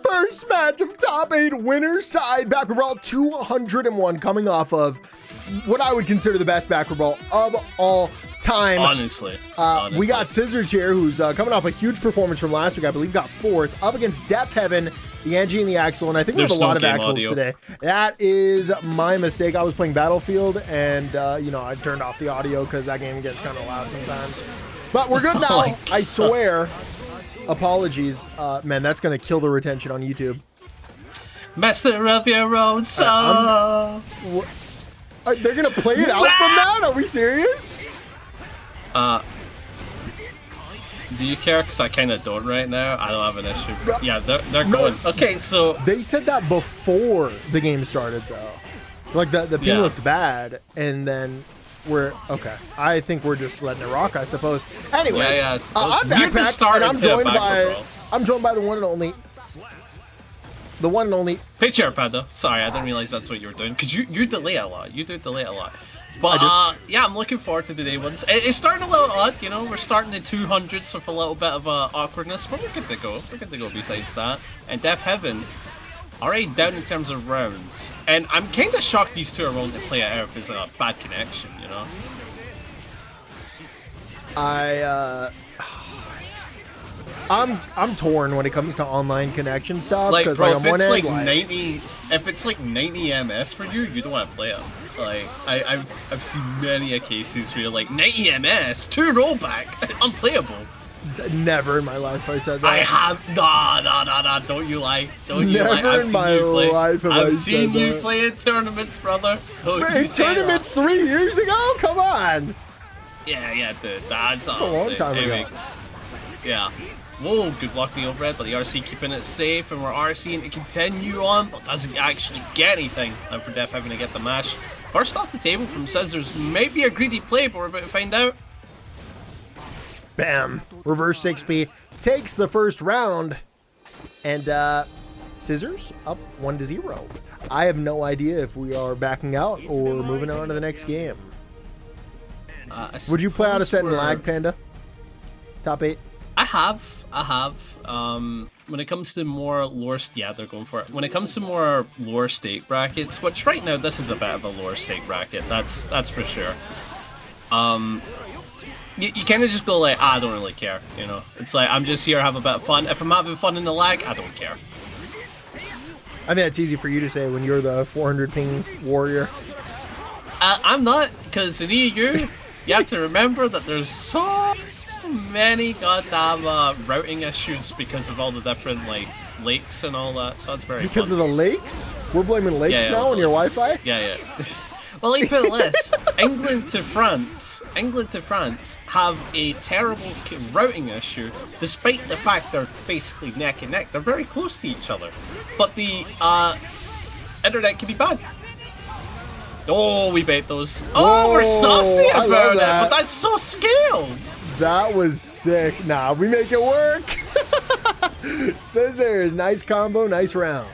First match of top 8 winner side baccpaBrawl 201, coming off of what I would consider the best baccpaBrawl of all time. Honestly. We got Scissors here, who's coming off a huge performance from last week. I believe got 4th, up against DeafHeaven, the Anji and the Axel, and I think we have a lot of Axels today. That is my mistake. I was playing Battlefield, and you know, I turned off the audio because that game gets kind of loud sometimes. But we're good now, I swear. Apologies. Man, that's going to kill the retention on YouTube. Master of your own soul. They're going to play it out from that? Are we serious? Do you care? Because I kind of don't right now. I don't have an issue. But yeah, they're going. Okay, so... They said that before the game started, though. Like, the ping looked bad, and then... We're okay. I think we're just letting it rock, I suppose. Anyways, I'm baccpack, and I'm joined by the one and only Patriarch Panda. Sorry, I didn't realize that's what you were doing because you delay a lot. You do delay a lot. But yeah, I'm looking forward to the day ones. It's starting a little odd, you know. We're starting the 200s with a little bit of awkwardness, but we're good to go. We're good to go. Besides that, and DeafHeaven already down in terms of rounds, and I'm kind of shocked these two are willing to play it out if there's a bad connection, you know. I'm torn when it comes to online connection stuff, like, because bro, like on one end, if it's like 90 ms for you, you don't want to play it. Like I've seen many cases where you're like 90 ms, 2 rollback, unplayable. Never in my life I said that. I have nah, don't you lie. Don't you lie. Never in my life have I said that. I've seen you play in tournaments, brother. In tournaments 3 years ago? Come on. Yeah, dude. That's a long time ago. Yeah. Whoa, good luck the overhead, but the RC keeping it safe, and we're RCing to continue on, but doesn't actually get anything. And for DeafHeaven to get the match. First off the table from Scissors, maybe a greedy play, but we're about to find out. Bam. Reverse 6P takes the first round, and Scissors up 1-0. I have no idea if we are backing out or moving on to the next game. Would you play out a set in lag, Panda? Top 8? I have. When it comes to more lower, yeah, they're going for it. When it comes to more lower stake brackets, which right now this is a bit of a lower stake bracket, that's for sure. You kind of just go like, I don't really care, you know. It's like, I'm just here to have a bit of fun. If I'm having fun in the lag, I don't care. I think it's easy for you to say when you're the 400 ping warrior. I'm not, because in EU, you have to remember that there's so many goddamn routing issues because of all the different like lakes and all that. So that's very because fun. Of the lakes. We're blaming lakes now on your Wi-Fi. Yeah. Well, like put it this: England to France have a terrible routing issue, despite the fact they're basically neck and neck. They're very close to each other, but the internet can be bad. Oh, we bait those. Oh, we're saucy about it, but that's so scaled. That was sick. Nah, we make it work. Scissors, nice combo, nice round.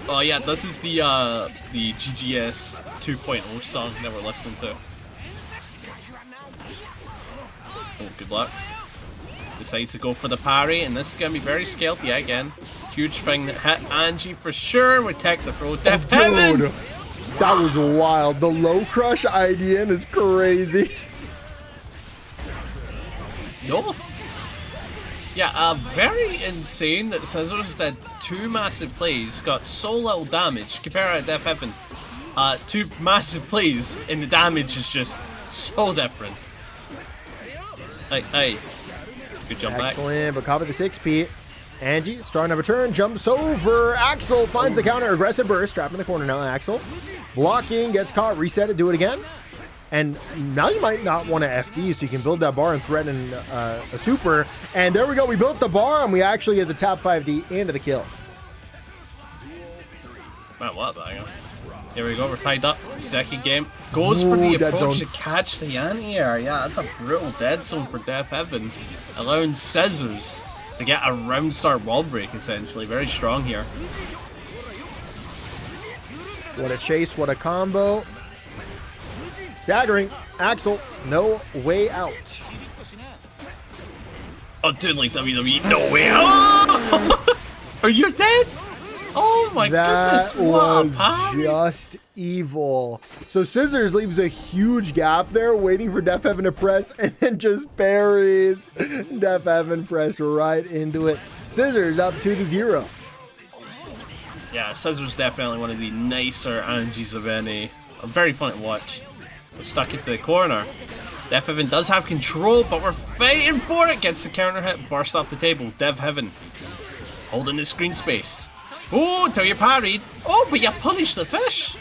Oh yeah, this is the GGS 2.0 song that we're listening to. Oh, good luck. Decides to go for the parry, and this is gonna be very scaled. Yeah, again, huge thing that hit Anji for sure. We take the throw. DeafHeaven. Dude, that was wild. The low crush IDN is crazy. No. Yeah, very insane that Scissors did 2 massive plays, got so little damage compared to DeafHeaven. 2 massive plays, and the damage is just so different. Hey, good jump back. Excellent, but cover the 6P. Anji, starting up a turn, jumps over. Axel finds the counter, aggressive burst, trapped in the corner now. Axel blocking, gets caught, reset it, do it again. And now you might not want to FD, so you can build that bar and threaten a super. And there we go. We built the bar, and we actually get the tap 5D into the kill. Man, what the hell? Here we go. We're tied up. Second game. Goes for the approach to catch the anti-air. Yeah, that's a brutal dead zone for DeafHeaven. Allowing Scissors to get a round start wall break, essentially. Very strong here. What a chase. What a combo. Staggering. Axel, no way out. Oh, dude, like WWE, no way out! you dead? Oh my goodness. That was just evil. So Scissors leaves a huge gap there waiting for DeafHeaven to press and then just buries. DeafHeaven pressed right into it. Scissors up 2-0. Yeah, Scissors definitely one of the nicer Anjis of any. Very fun to watch. We're stuck into the corner. DeafHeaven does have control, but we're fighting for it. Gets the counter hit, burst off the table. DeafHeaven holding the screen space. Oh, until you parried. Oh, but you punished the fish.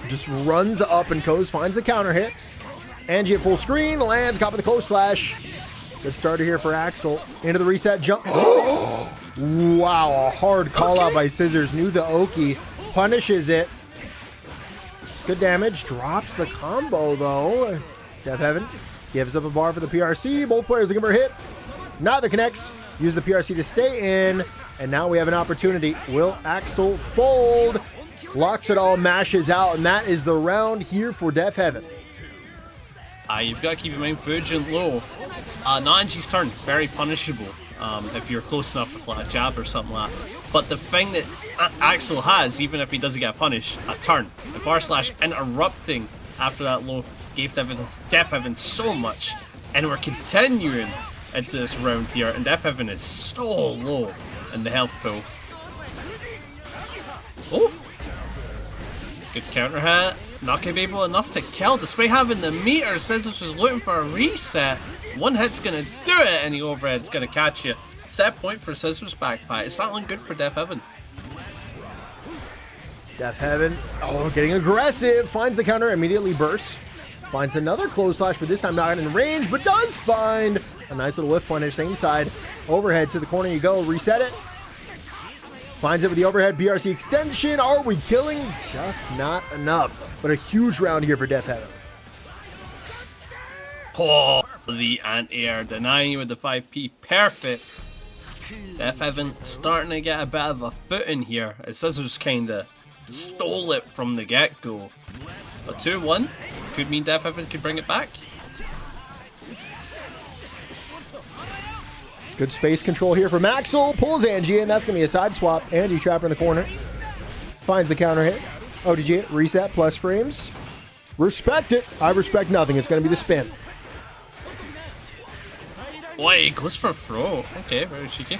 Just runs up and goes, finds the counter hit. Anji at full screen, lands, caught with the close slash. Good starter here for Axel. Into the reset jump. Oh! Wow, a hard call out by Scissors. Knew the Oki. Punishes it. It's good damage. Drops the combo though. DeafHeaven gives up a bar for the PRC. Both players looking for a hit. Neither connects. Use the PRC to stay in. And now we have an opportunity. Will Axel fold? Locks it all, mashes out. And that is the round here for DeafHeaven. You've got to keep in mind Fujin low. Not Anji's turn. Very punishable. If you're close enough with like a jab or something like that. But the thing that Axel has, even if he doesn't get punished, a turn. The bar slash interrupting after that low gave DeafHeaven so much. And we're continuing into this round here, and DeafHeaven is so low in the health pool. Oh! Good counter hit. Not gonna be able enough to kill despite having the meter. Scissors is looking for a reset. One hit's gonna do it, and the overhead's gonna catch you. Set point for Scissors backpack. It's not looking good for DeafHeaven. DeafHeaven, oh, getting aggressive. Finds the counter, immediately bursts. Finds another close slash, but this time not in range, but does find a nice little whiff punish. Same side. Overhead to the corner you go. Reset it. Finds it with the overhead BRC extension. Are we killing? Just not enough. But a huge round here for DeafHeaven. Oh, the anti-air denying you with the 5P. Perfect. DeafHeaven starting to get a bit of a footing here. It Scissors kinda stole it from the get-go. A 2-1 could mean DeafHeaven could bring it back. Good space control here from Axel. Pulls Anji in. That's going to be a side swap. Anji trapped in the corner. Finds the counter hit. ODG reset plus frames. Respect it. I respect nothing. It's going to be the spin. Boy, goes for a throw. Okay, very cheeky.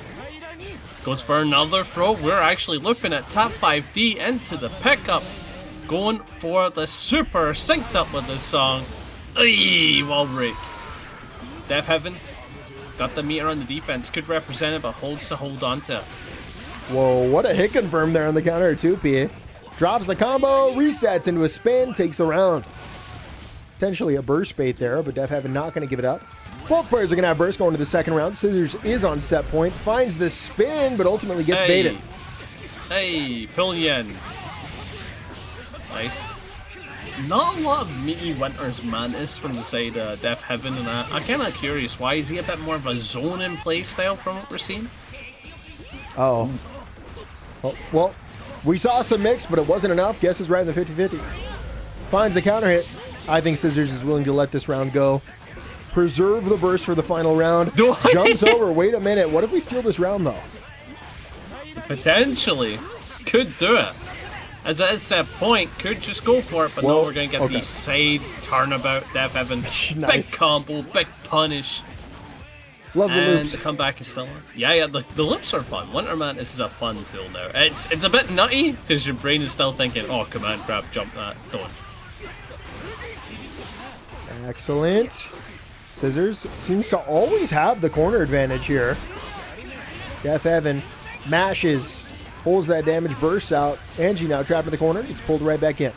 Goes for another throw. We're actually looking at top 5D into the pickup. Going for the super synced up with this song. Ayy, wall break. DeafHeaven got the meter on the defense. Could represent it, but holds to hold on to. Whoa, what a hit confirm there on the counter 2P. Drops the combo, resets into a spin, takes the round. Potentially a burst bait there, but DeafHeaven not going to give it up. Both players are going to have burst going to the second round. Scissors is on set point, finds the spin, but ultimately gets baited. Hey, Pillion. Nice. Not a lot of meaty Winter's Mantis from the side of DeafHeaven, and I'm kind of curious, why is he a bit more of a zone-in play style from what we're seeing? Oh. Well, we saw some mix, but it wasn't enough. Guess is right in the 50-50. Finds the counter hit. I think Scissors is willing to let this round go. Preserve the burst for the final round. Jumps over. Wait a minute. What if we steal this round, though? Potentially. Could do it. As it is set point, could just go for it, but no, we're going to get the side turnabout. DeafHeaven. Nice. Big combo, big punish. Love the loops. And the comeback is still on. Yeah, the loops are fun. Winter Mantis is a fun tool now. It's a bit nutty, because your brain is still thinking, oh, command grab, jump that, don't. Excellent. Scissors seems to always have the corner advantage here. DeafHeaven mashes, pulls that damage, bursts out. Anji now trapped in the corner. It's pulled right back in.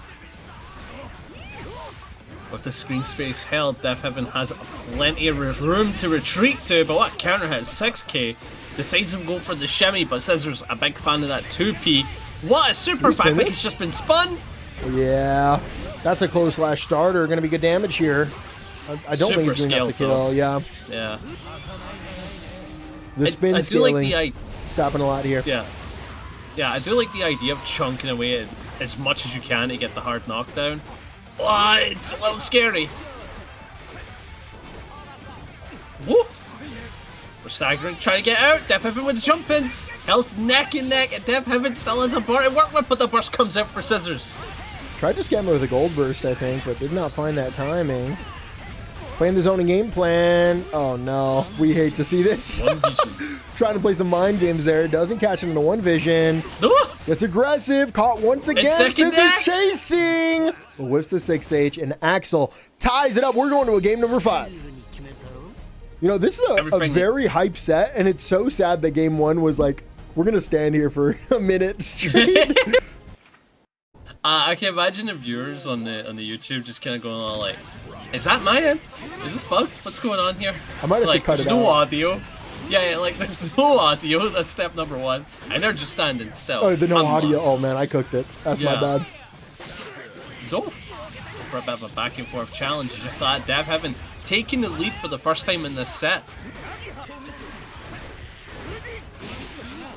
With the screen space held, DeafHeaven has plenty of room to retreat to, but what counter hit 6k. Decides to go for the shimmy, but Scissors, a big fan of that 2P. What a super back, it's just been spun. Yeah, that's a close slash starter. Going to be good damage here. I don't think it's going to have to kill. Yeah. The spin scaling like stopping a lot here. Yeah, I do like the idea of chunking away as much as you can to get the hard knockdown. Oh, it's a little scary. Whoop! We're staggering, trying to get out. DeafHeaven with the jump ins. Hell's neck and neck, and DeafHeaven still has a bar to work with, but the burst comes out for Scissors. Tried to scam her with a gold burst, I think, but did not find that timing. Playing the zoning game plan. Oh no, we hate to see this. Trying to play some mind games there. Doesn't catch him in the one vision. Gets aggressive. Caught once again. Scissors chasing. Whiffs the 6H, and Axel ties it up. We're going to a game number 5. You know, this is a very hype set, and it's so sad that game 1 was like, we're going to stand here for a minute straight. I can imagine the viewers on the YouTube just kind of going on like, is that my end? Is this bugged? What's going on here? I might have to cut it out. No audio. Yeah, like there's no audio. That's step number 1, and they're just standing still. Oh, the no audio. Oh man, I cooked it. That's my bad. Go for a bit of a back and forth challenge. You just saw DeafHeaven taking the lead for the first time in this set.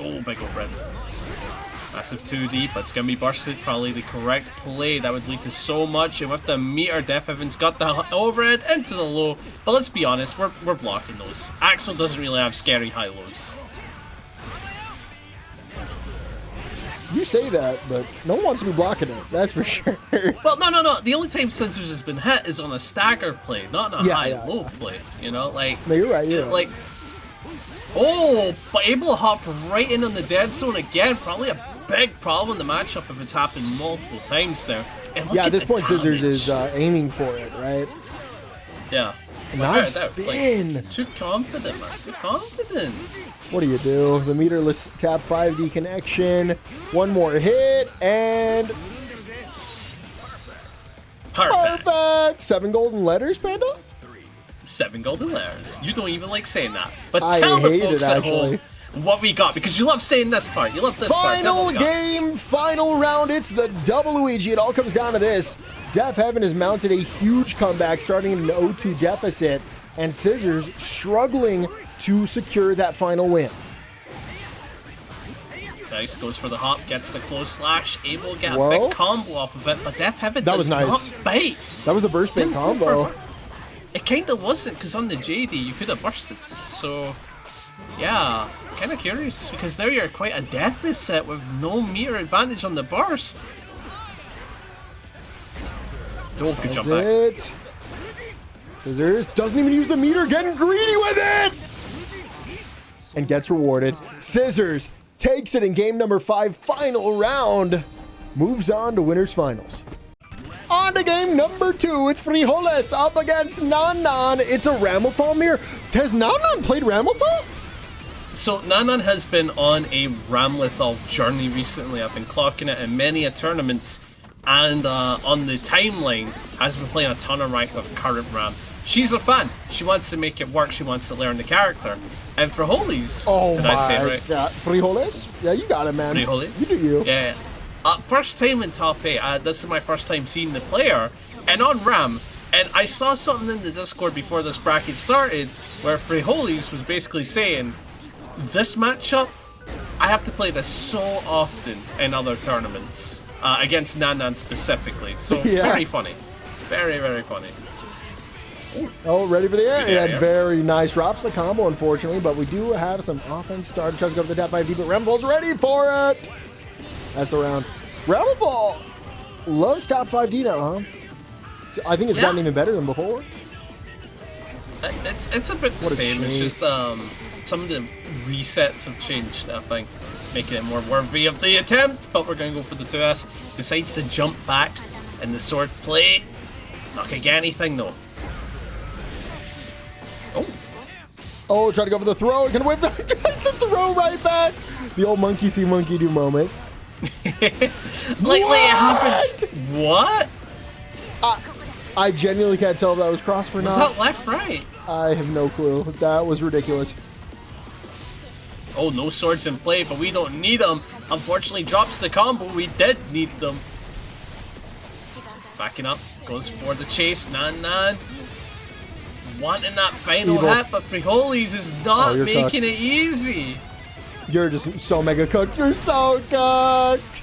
Oh, big old red. Massive 2D, but it's going to be bursted. Probably the correct play. That would lead to so much. And with the meter, DeafHeaven's got the overhead into the low. But let's be honest, we're blocking those. Axel doesn't really have scary high lows. You say that, but no one wants to be blocking it. That's for sure. Well, no. The only time Scissors has been hit is on a stagger play, not on a high-low play. You know, like... No, you're right, like, oh, but able to hop right in on the dead zone again. Probably a big problem in the matchup if it's happened multiple times there. Yeah, at this point, Scissors is aiming for it, right? Yeah. Nice spin. Like, too confident, man. Too confident. What do you do? The meterless tap 5D connection. One more hit, and... Perfect! 7 golden letters, Panda? 7 golden letters. You don't even like saying that. But I tell the hate folks it, at actually. home what we got, because you love saying this part. You love this Final part. game, final round. It's the double Luigi. It all comes down to this. DeafHeaven has mounted a huge comeback, starting in an 0-2 deficit, and Scissors struggling to secure that final win. Dice goes for the hop, gets the close slash, able to get a big combo off of it, but DeafHeaven does not bite. That was a burst bait combo. It kind of wasn't, because on the JD you could have bursted. So, yeah, kind of curious, because now you're quite a deficit with no meter advantage on the burst. Oh, good jump back. Scissors doesn't even use the meter, getting greedy with it! And gets rewarded. Scissors takes it in game number 5, final round. Moves on to winners finals. On to game number 2, it's Frijoles up against Nanan. It's a Ramlethal mirror. Has Nanan played Ramlethal? So Nanan has been on a Ramlethal journey recently. I've been clocking it in many tournaments, and on the timeline has been playing a ton of rank with current Ram. She's a fan. She wants to make it work. She wants to learn the character. And Frijoles, did I say it right? God. Frijoles? Yeah, you got it, man. Frijoles? You do you. Yeah. First time in top 8. This is my first time seeing the player, and on Ram. And I saw something in the Discord before this bracket started, where Frijoles was basically saying, this matchup, I have to play this so often in other tournaments, against Nanan specifically. So very funny. Very, very funny. Oh, ready for the air. Yeah, very nice. Drops the combo, unfortunately, but we do have some offense started. Tries to go for the tap 5D, but Ramlethal's ready for it. That's the round. Ramlethal loves top 5D now, huh? I think it's gotten even better than before. It's a bit the same. It's just some of the resets have changed, I think, making it more worthy of the attempt, but we're going to go for the 2S. Decides to jump back in the sword play. Not going to get anything, though. Oh, try to go for the throw. Gonna whip that. Tries to throw right back. The old monkey see, monkey do moment. Lately it happens. What? I genuinely can't tell if that was cross or not. Was that left, right? I have no clue. That was ridiculous. Oh, no swords in play, but we don't need them. Unfortunately, drops the combo. We did need them. Backing up, goes for the chase. Nan. Wanting that final hit, but Frijoles is not making it easy. You're just so mega cooked. You're so cooked.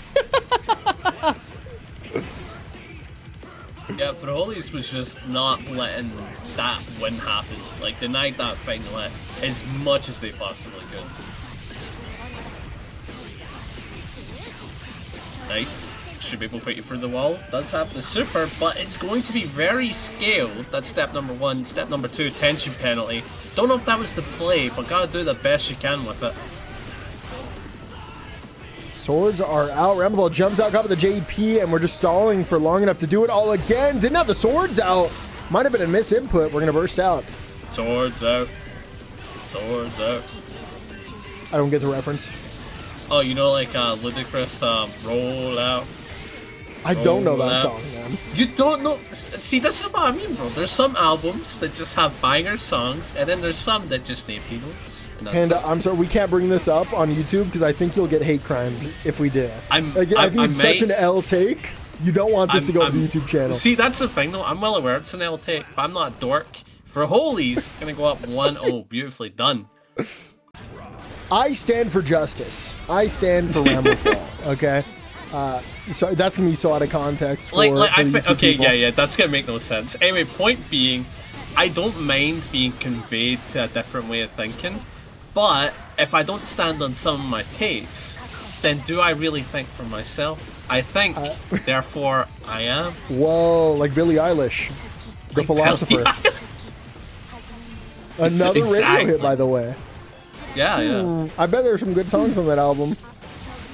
Yeah, Frijoles was just not letting that win happen. Like, denied that final as much as they possibly could. Nice. Should be able to put you through the wall. Does have the super, but it's going to be very scaled. That's step number 1. Step number 2, tension penalty. Don't know if that was the play, but gotta do the best you can with it. Swords are out. Ramlethal jumps out, got with the JP, and we're just stalling for long enough to do it all again. Didn't have the swords out. Might have been a miss input. We're gonna burst out. Swords out. Swords out. I don't get the reference. Oh, you know, like ludicrous roll out. I don't know that song, man. You don't know? See, this is what I mean, bro. There's some albums that just have banger songs, and then there's some that just name titles. Panda, I'm sorry, we can't bring this up on YouTube because I think you'll get hate crimed if we do. I think it's such an L take. You don't want this to go to the YouTube channel. See, that's the thing, though. I'm well aware it's an L take, but I'm not a dork. Frijoles gonna go up 1-0. Beautifully done. I stand for justice. I stand for Ramlethal. Okay. So that's gonna be so out of context for, okay, yeah, that's gonna make no sense. Anyway, point being, I don't mind being conveyed to a different way of thinking, but if I don't stand on some of my takes, then do I really think for myself? I think, therefore I am. Whoa, like Billie Eilish, the philosopher. Another radio hit, by the way. Yeah. I bet there's some good songs on that album.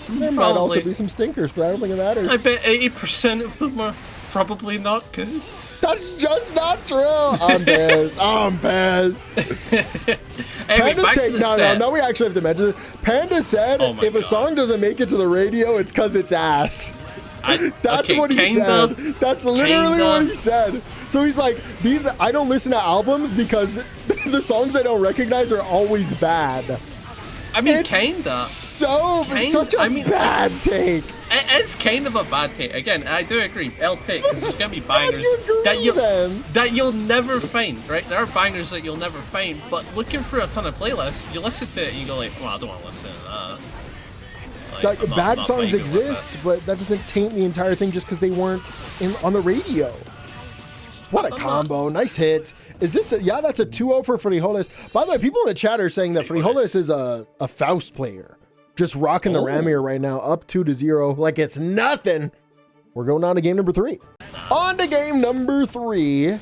There might also be some stinkers, but I don't think it matters. I bet 80% of them are probably not good. That's just not true. I'm pissed. I'm pissed. Anyway, Panda's take. No, we actually have to mention this. Panda said if a song doesn't make it to the radio, it's because it's ass. That's what he said. That's literally what he said. So he's like, I don't listen to albums because the songs I don't recognize are always bad. I mean, kinda. Such a bad take. It's kind of a bad take. Again, I do agree. L take, because there's gonna be bangers that you'll never find, right? There are bangers that you'll never find, but looking through a ton of playlists, you listen to it and you go like, well, I don't want to listen to that. Like, bad songs exist, but that doesn't taint the entire thing just because they weren't on the radio. What a combo. Nice hit. Is this yeah, that's a 2-0 for Frijoles. By the way, people in the chat are saying that Frijoles is a Faust player. Just rocking the Ramir right now, up 2-0. Like it's nothing. We're going on to game number 3. On to game number 3.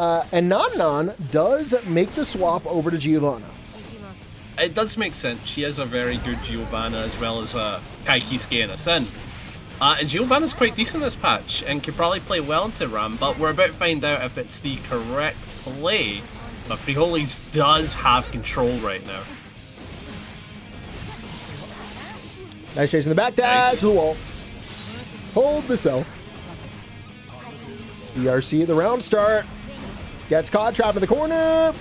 And Nan does make the swap over to Giovanna. It does make sense. She has a very good Giovanna as well as Kaikisuke and Asen. And Giovanna's quite decent this patch and could probably play well into Ram, but we're about to find out if it's the correct play. But Frijoles does have control right now. Nice chase in the back dash to the wall. Hold the cell. ERC at the round start. Gets caught, trapped in the corner.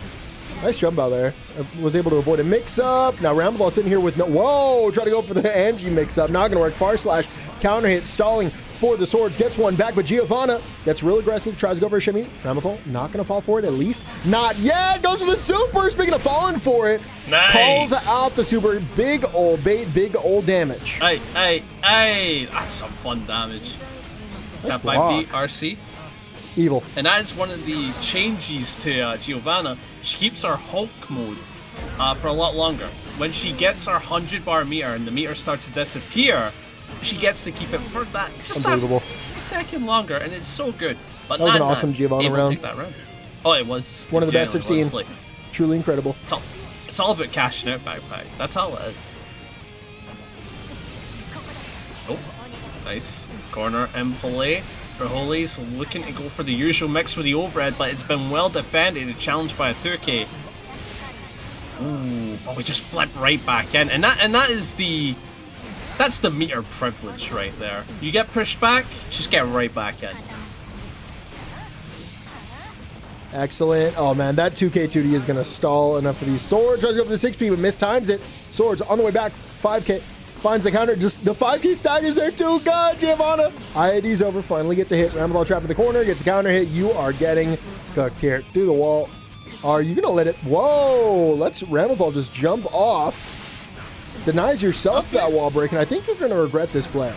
Nice jump out there. Was able to avoid a mix-up. Now Ramlethal sitting here with no... Whoa! Try to go for the Anji mix-up. Not going to work. Far slash. Counter hit. Stalling for the swords. Gets one back, but Giovanna gets real aggressive. Tries to go for a shimmy. Ramlethal not going to fall for it, at least. Not yet! Goes for the super! Speaking of falling for it. Nice. Calls out the super. Big old bait. Big old damage. Hey! That's some fun damage. Nice Got by RC. Evil. And that is one of the changes to Giovanna. She keeps her Hulk mode for a lot longer. When she she our 100 bar meter and the meter starts to disappear, she gets to keep it for that just a second longer, and it's so good. But that was an awesome Giovanna round. Oh, it was. One of the best I've seen. Like, truly incredible. It's all about cashing out backpack. That's all it is. Oh, nice. Corner and play. Frijoles looking to go for the usual mix with the overhead, but it's been well defended. Challenged by a 2K. Ooh, oh, we just flipped right back in, and that's the meter privilege right there. You get pushed back, just get right back in. Excellent. Oh man, that 2K 2D is gonna stall enough for these swords. Tries to go for the 6P, but mistimes it. Swords on the way back. 5K. Finds the counter. Just the 5K staggers there too. Good, Giovanna. IID's over. Finally gets a hit. Ramlethal trapped in the corner. Gets the counter hit. You are getting cooked here. Through the wall. Are you gonna let it? Whoa! Let's Ramlethal just jump off. Denies yourself that wall break, and I think you're gonna regret this play.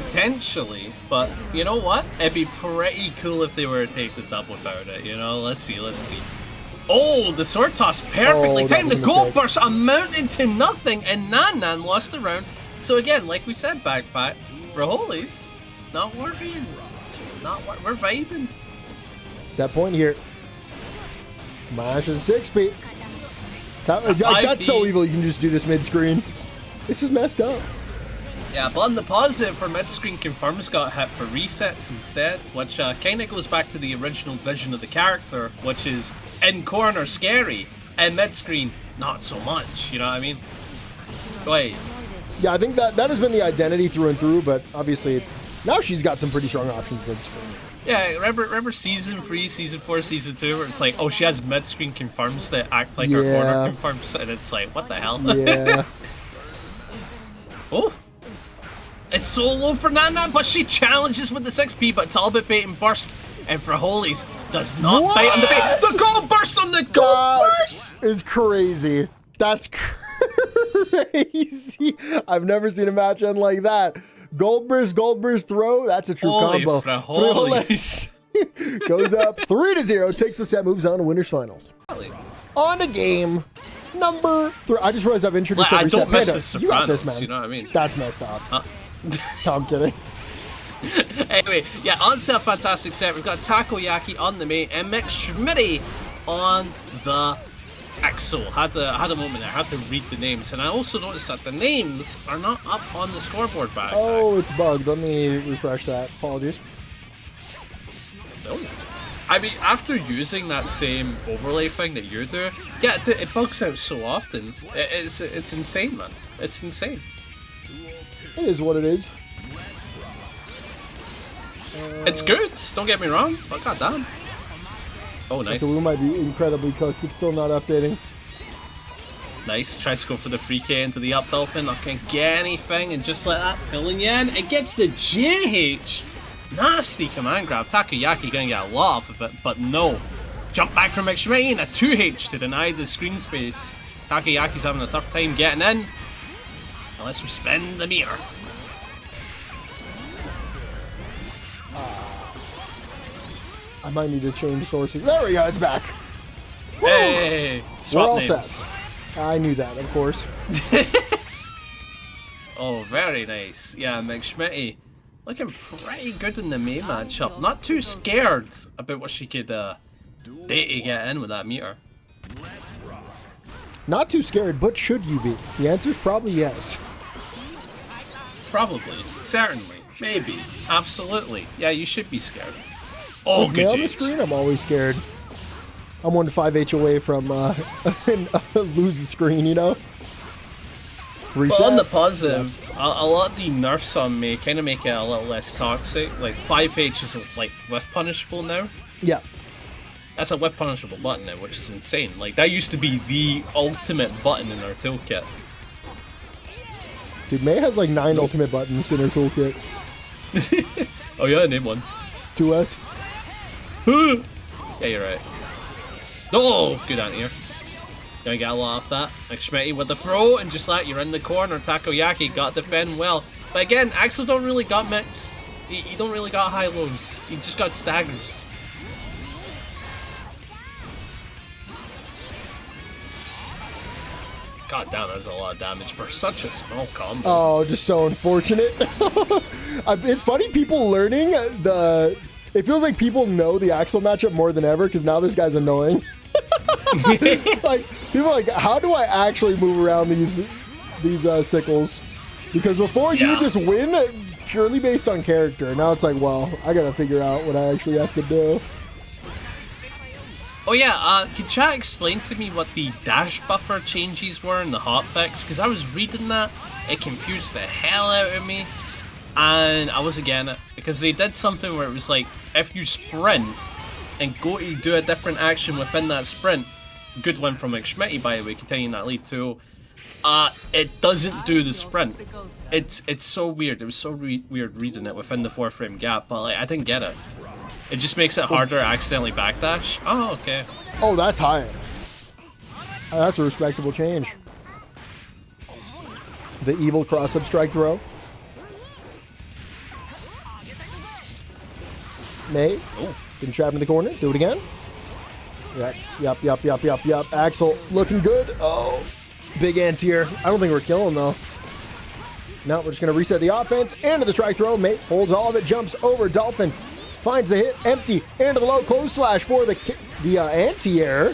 Potentially, but you know what? It'd be pretty cool if they were to take the double without it, you know? Let's see. Oh, the sword toss perfectly timed. The gold burst amounted to nothing, and Nan lost the round. So again, like we said, backpack, Frijoles, not worrying. We're vibing. Set point here. Mash is 6p. That's so evil, you can just do this mid-screen. This is messed up. Yeah, but on the positive, for mid-screen confirms got hit for resets instead, which kind of goes back to the original vision of the character, which is in corner scary, and mid-screen not so much, you know what I mean? Go ahead. Yeah, I think that has been the identity through and through, but obviously now she's got some pretty strong options mid-screen. Yeah, remember Season 3, Season 4, Season 2, where it's like, oh, she has mid-screen confirms that act like her corner confirms, and it's like, what the hell? Yeah. Oh. It's so low for Nan, but she challenges with the 6p, but it's all about bait and burst. And Frijoles does not bite on the bait. The gold burst on the gold burst! Is crazy. That's crazy. I've never seen a match end like that. Gold burst, throw. That's a true combo. Frijoles. Goes up 3-0, takes the set, moves on to winners finals. On to game number 3. I just realized I've introduced every set. Panda, you got this, man. You know what I mean? That's messed up. No, I'm kidding. Anyway, yeah, on to a fantastic set. We've got Takoyaki on the main and McSmitty on the Axel. Had a moment there. Had to read the names, and I also noticed that the names are not up on the scoreboard back. Oh, it's bugged. Let me refresh that. Apologies. No. I mean, after using that same overlay thing that you do, yeah, it bugs out so often. It's insane, man. It's insane. It is what it is. It's good. Don't get me wrong. But goddamn. Oh, nice. The blue might be incredibly cooked. It's still not updating. Nice. Tries to go for the free K into the up dolphin. Not gonna get anything, and just like that, pulling you in. It gets the JH. Nasty command grab. Takoyaki gonna get a lot of it, but no. Jump back from McSmitty and a 2H to deny the screen space. Takoyaki's having a tough time getting in. Unless we spin the meter. I might need to change sources. There we go, it's back. Hey, we're all names. set. I knew that, of course. Oh, very nice. Yeah, McSmitty looking pretty good in the main matchup. Not too scared about what she could date to get in with that meter. Not too scared, but should you be? The answer's probably yes. Probably. Certainly. Maybe. Absolutely. Yeah, you should be scared. Oh, with me on the screen, I'm always scared. I'm 1 to 5H away from lose the screen, you know? Reset. Well, on the positive, a lot of the nerfs on me kind of make it a little less toxic. Like, 5H is like whiff punishable now. Yeah. That's a whiff punishable button now, which is insane. Like, that used to be the ultimate button in our toolkit. Dude, May has like 9 ultimate buttons in her toolkit. Oh yeah, name one. 2S. Yeah, you're right. Oh, good on here. Gonna get a lot off that. McSmitty with the throw, and just like you're in the corner. Takoyaki got defend well. But again, Axel don't really got mix. He don't really got high lows. He just got staggers. God damn, that's a lot of damage for such a small combo. Oh, just so unfortunate. It's funny, people learning the... It feels like people know the Axel matchup more than ever, because now this guy's annoying. Like, people are like, how do I actually move around these sickles? Because before you would just win purely based on character. Now it's like, well, I gotta figure out what I actually have to do. Oh yeah, could chat explain to me what the dash buffer changes were in the hotfix? Because I was reading that, it confused the hell out of me, and I wasn't getting it. Because they did something where it was like, if you sprint and go to do a different action within that sprint, good one from McSmitty by the way, continuing that lead too, it doesn't do the sprint. It's so weird. It was so weird reading it within the 4-frame gap, but like, I didn't get it. It just makes it harder to accidentally backdash. Oh, okay. Oh, that's high. That's a respectable change. The evil cross-up strike throw. May. Getting trapped in the corner. Do it again. Yep. Axel looking good. Oh, big anti-air. I don't think we're killing though. Now we're just going to reset the offense. Into the strike throw. Mate holds all of it. Jumps over. Dolphin finds the hit. Empty. Into the low close slash for the anti-air.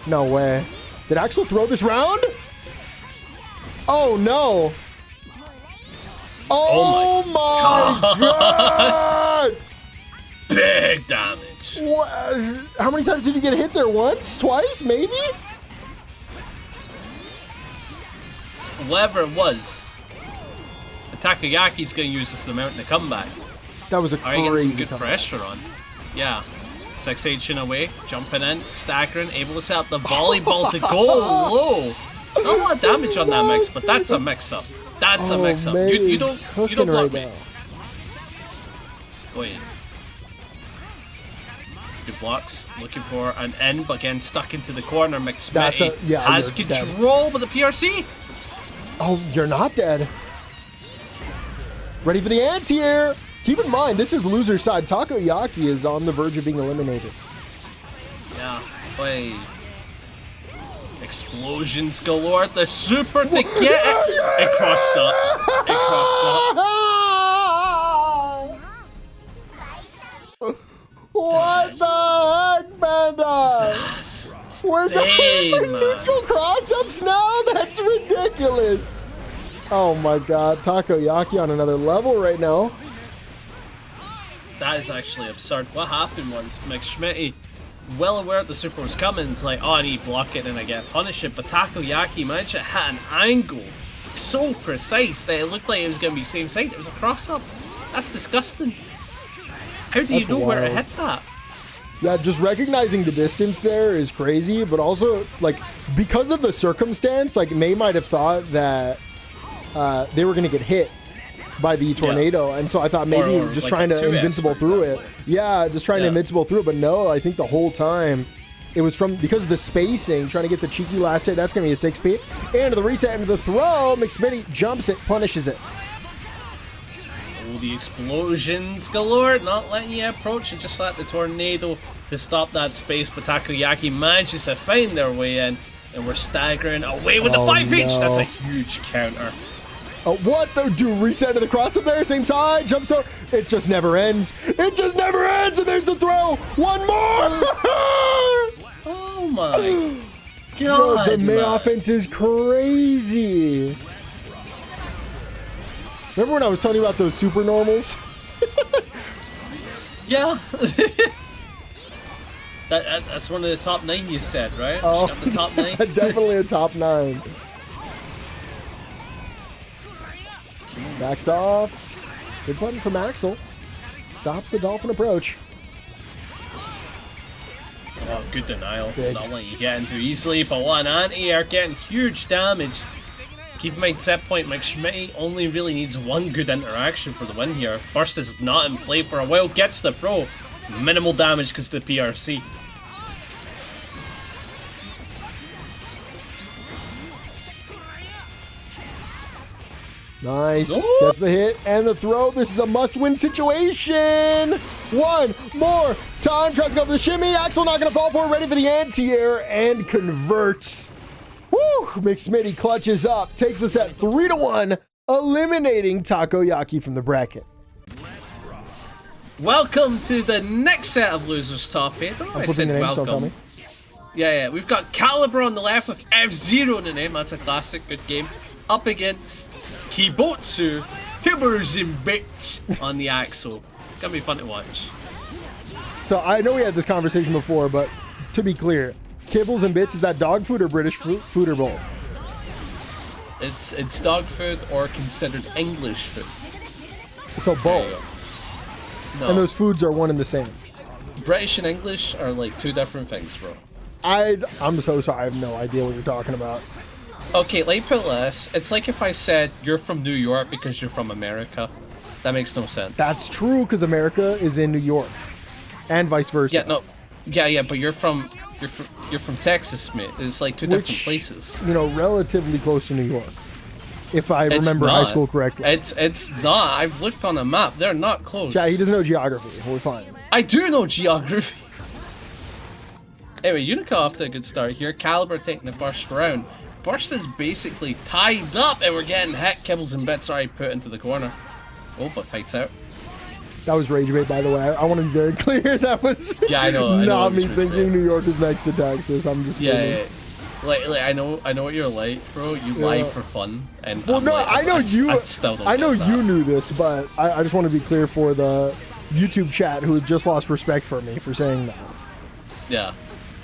No way. Did Axel throw this round? Oh, no. Oh, my God. Big damage. What? How many times did you get hit there? Once? Twice? Maybe? Whatever it was, the Takoyaki's going to use this amount in the comeback. That was a crazy good pressure on. Yeah. Sexation away, jumping in, staggering, able to set up the volleyball to go low. Not a lot of damage on that mix, but that's a mix-up. That's a mix-up. You don't block me. Go in. Good blocks, looking for an in, but again stuck into the corner. McSmitty has control with the PRC. Oh, you're not dead. Ready for the anti-air. Keep in mind, this is loser's side. Takoyaki is on the verge of being eliminated. Yeah, play. Explosions galore. The super to get it. It crossed up. It crossed up. What the heck, Panda? We're going for neutral cross-ups now? That's ridiculous. Oh my God, Takoyaki on another level right now. That is actually absurd. What happened was McSmitty, well aware the super was coming, it's like, oh, I need to block it and I get punish it. But Takoyaki managed to hit an angle so precise that it looked like it was going to be same side. It was a cross-up. That's disgusting. How do you know where to hit that? Yeah, just recognizing the distance there is crazy, but also, like, because of the circumstance, like, May might have thought that they were going to get hit by the tornado, and so I thought maybe just like trying to invincible through it. Yeah, just trying to invincible through it, but no, I think the whole time it was because of the spacing, trying to get the cheeky last hit. That's going to be a 6P. Into the reset, into the throw. McSmitty jumps it, punishes it. Oh, the explosions galore, not letting you approach it, just let the tornado to stop that space, but Takoyaki manages to find their way in, and we're staggering away with the 5H. That's a huge counter. Oh, what the dude? Reset to the cross up there, same side, jumps over. It just never ends. It just never ends, and there's the throw. One more. Oh my God! Bro, the May offense is crazy. Remember when I was telling you about those super normals? Yeah. That's one of the top 9 you said, right? Oh, the top 9. Definitely a top 9. Backs off. Good button from Axel. Stops the Dolphin approach. Oh, good denial. Not letting you get into easily, but one anti-air getting huge damage. Keep in mind, set point, McSmitty only really needs one good interaction for the win here. Burst is not in play for a while, gets the throw. Minimal damage because of the PRC. Nice. Gets the hit and the throw. This is a must-win situation. One more time. Tries to go for the shimmy. Axel not going to fall for it. Ready for the anti-air and converts. Woo! McSmitty clutches up. Takes us at 3-1, eliminating Takoyaki from the bracket. Welcome to the next set of losers top 8. I'm flipping the name, so tell me. Yeah. We've got Caliber on the left with F-Zero in the name. That's a classic. Good game. Up against Kibotsu, Hibbers and Bits on the Axel. Gonna be fun to watch. So I know we had this conversation before, but to be clear, Kibbles and Bits, is that dog food or British food or both? It's dog food or considered English food. So both. No. And those foods are one and the same. British and English are like two different things, bro. I'm so sorry. I have no idea what you're talking about. Okay, let me put this. It's like if I said you're from New York because you're from America. That makes no sense. That's true, because America is in New York, and vice versa. Yeah, no, yeah, but you're from Texas, mate. It's like two different places. You know, relatively close to New York, if I remember high school correctly. It's not. I've looked on a map. They're not close. Yeah, he doesn't know geography. We're fine. I do know geography. Anyway, Unika off to a good start here. Caliber taking the first round. Burst is basically tied up, and we're getting hit. Kibbles and bits already put into the corner. Oh, but fights out. That was rage bait, by the way. I want to be very clear. That was I know not me thinking New York is next to Texas. I'm just yeah. Like I know what you're like, bro. You lie for fun, and well, no, I know you. I know you knew this, but I just want to be clear for the YouTube chat who just lost respect for me for saying that. Yeah.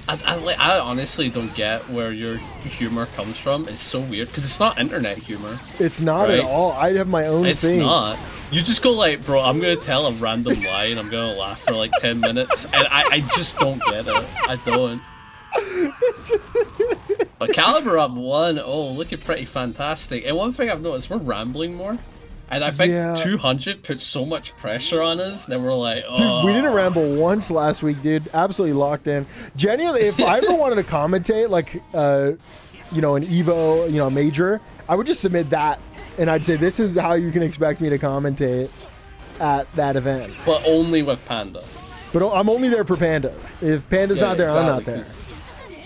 I honestly don't get where your humor comes from. It's so weird because it's not internet humor. It's not at all. I have my own thing. It's not. You just go like, bro, I'm gonna tell a random lie and I'm gonna laugh for like 10 minutes, and I just don't get it. I don't. But Caliber up 1-0, looking pretty fantastic. And one thing I've noticed, we're rambling more. And I think 200 put so much pressure on us that we're like, oh. Dude, we didn't ramble once last week, dude. Absolutely locked in. Genuinely, if I ever wanted to commentate, like, you know, an Evo, you know, a major, I would just submit that. And I'd say, this is how you can expect me to commentate at that event. But only with Panda. But I'm only there for Panda. If Panda's not there, exactly. I'm not there.